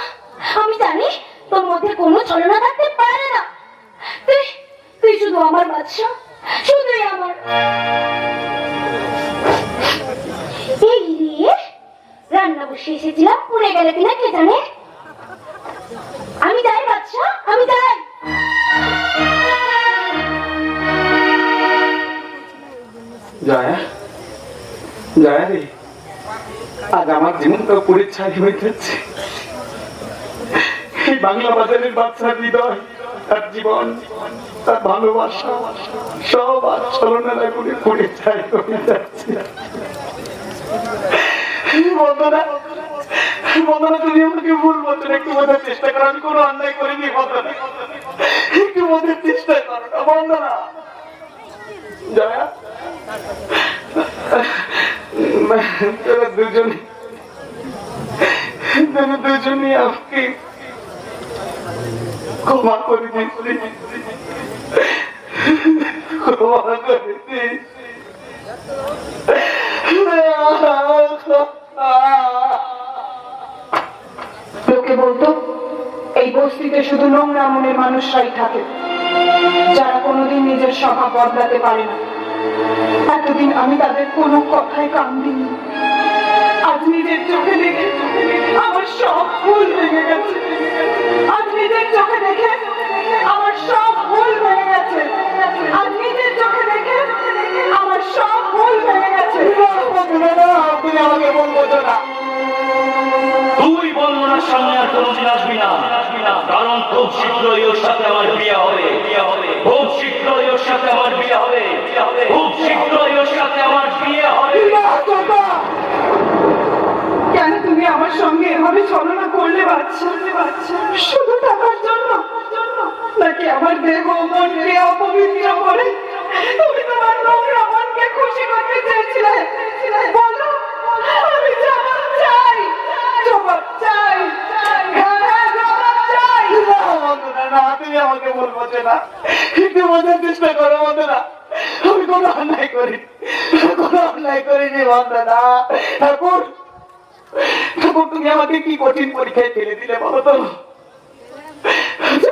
আমি জানি তোর মধ্যে কোনো ছলনা থাকতে পারে না। তুই তুই শুধু আমার বাচ্চা, শুধুই আমার। এই রে, রান্না বসিয়ে এসেছিলাম, পুড়ে গেলে কিনা কে জানে। আমি যাই বাচ্চা, আমি যাই। জয়া, জয়া রে, আজ আমার জীবনটা পরিচ্ছাই হয়ে যাচ্ছে। এই বাংলা বাজারের বাচ্চার হৃদয়, তার জীবন, তার ভালোবাসা সব আজ ছলনা করে পরিচ্ছাই হয়ে যাচ্ছে। বন্ধনা, বন্ধনা, তুমি আমাকে ভুল বলছো না, একটু বোঝার চেষ্টা করো। আমি কোনো অন্যায় করিনি বন্ধনা, একটু বোঝার চেষ্টা করো না বন্ধনা। জয়া, তোরা দুজনে আমাকে ক্ষমা করে দিচ্ছি, ক্ষমা করে দিস। লোকে বলতো এই বস্তিতে শুধু নোংরা মনের মানুষরাই থাকে, যারা কোনোদিন নিজের স্বভাব বদলাতে পারে না। এতদিন আমি তাদের কোনো কথায় কান দিইনি, আজ নিজের চোখে দেখে আমার সব ভুল ভেঙে গেছে। আজ নিজের চোখে দেখে আমার সব ভুল ভেঙে গেছে। আজ নিজের চোখে দেখে আমার সব ভুল ভেঙে গেছে। তুমি আমাকে মন বোঝো না। তুই বর্ণনার সামনে আর কোনোদিন আসবি না, কারণ খুব শীঘ্রই ওর সাথে আমার বিয়ে হবে। খুব শীঘ্রই ওর সাথে আমার বিয়ে হবে। খুব শীঘ্রই ওর সাথে আমার বিয়ে হবে। কেন তুমি আমার সঙ্গে এভাবে ছলনা করলে বাচ্চা? শুধু টাকার জন্য? নাকি আমার দেহ মনকে অপবিত্র করে তুমি তোমার নোংরা মনকে খুশি করতে চেয়েছিলে? বলো, আমি জবাব চাই, জবাব চাই। হ্যাঁ, জবাব চাই। না, তুমি আমাকে ভুল বোঝো না, একটু বোঝার চেষ্টা করো বন্ধুরা। আমি কোনো অন্যায় করিনি, কোনো অন্যায় করিনি বন্ধুরা। ঠাকুর, ঠাকুর, তুমি আমাকে কি কঠিন পরীক্ষায় ফেলে দিলে বলো তো?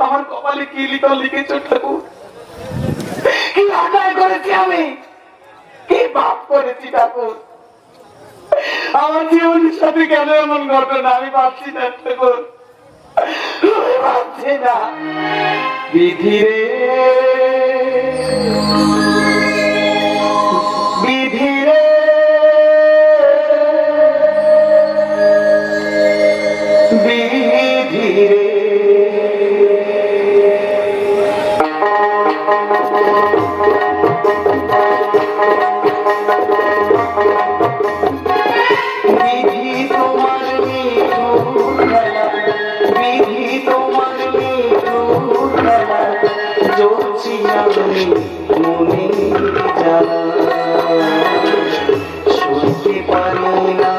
আমার কপালে কি লিখেছো ঠাকুর? কি অন্যায় করেছি আমি, কি পাপ করেছি ঠাকুর? আমার জীবনের সাথে কেন এমন ঘটনা আমি ভাবছি না ঠাকুর। পাচ্ছি না বিধি রে বিধি রে বিধি রে বিধি তোমার মৃত্যুর খেলা বিধি তোমার মৃত্যুর খেলা জ্বলছি আমি মনে জ্বালা সইতে পারি না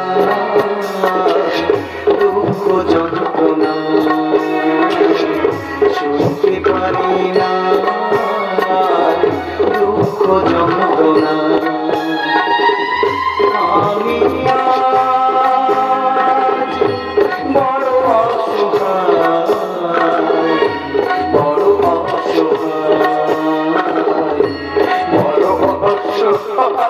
দুঃখ যন্ত্রণা সইতে পারি না দুঃখ যন্ত্রণা আমি আজ বড় অসহায় বড় অসহায় বড় অসহায়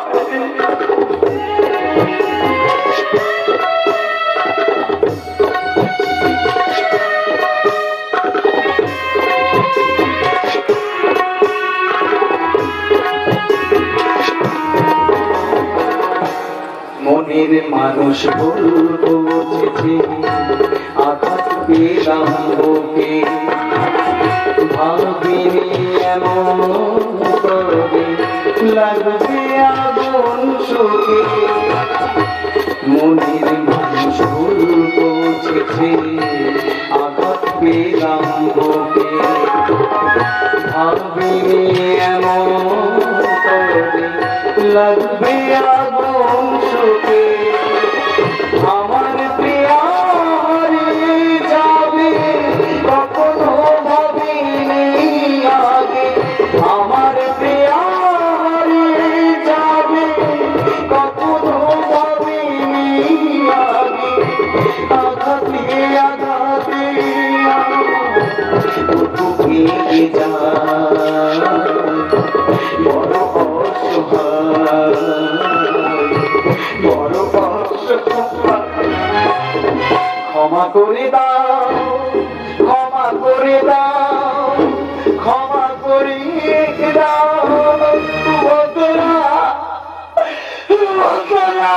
মনের মানুষ বলবো চিঠি আঘাত পেলাম বুকে ভাবিনি এমন করে লাগবে আগুন সুখে মনের মানুষ বলবো চিঠি আঘাত পেলাম বুকে ভাবিনি এমন করে লাগবে আগুন সুখে আমার প্রিয়ারে যাবে কখনো ভাবিনি আগে আমার প্রিয়ারে যাবে কখনো ভাবিনি আগে আঘাতে আঘাতে বুকে যায় বড় বড় ক্ষমা করে দাও ক্ষমা করে দাও ক্ষমা করিয়ে দাও বন্ধুরা বন্ধুরা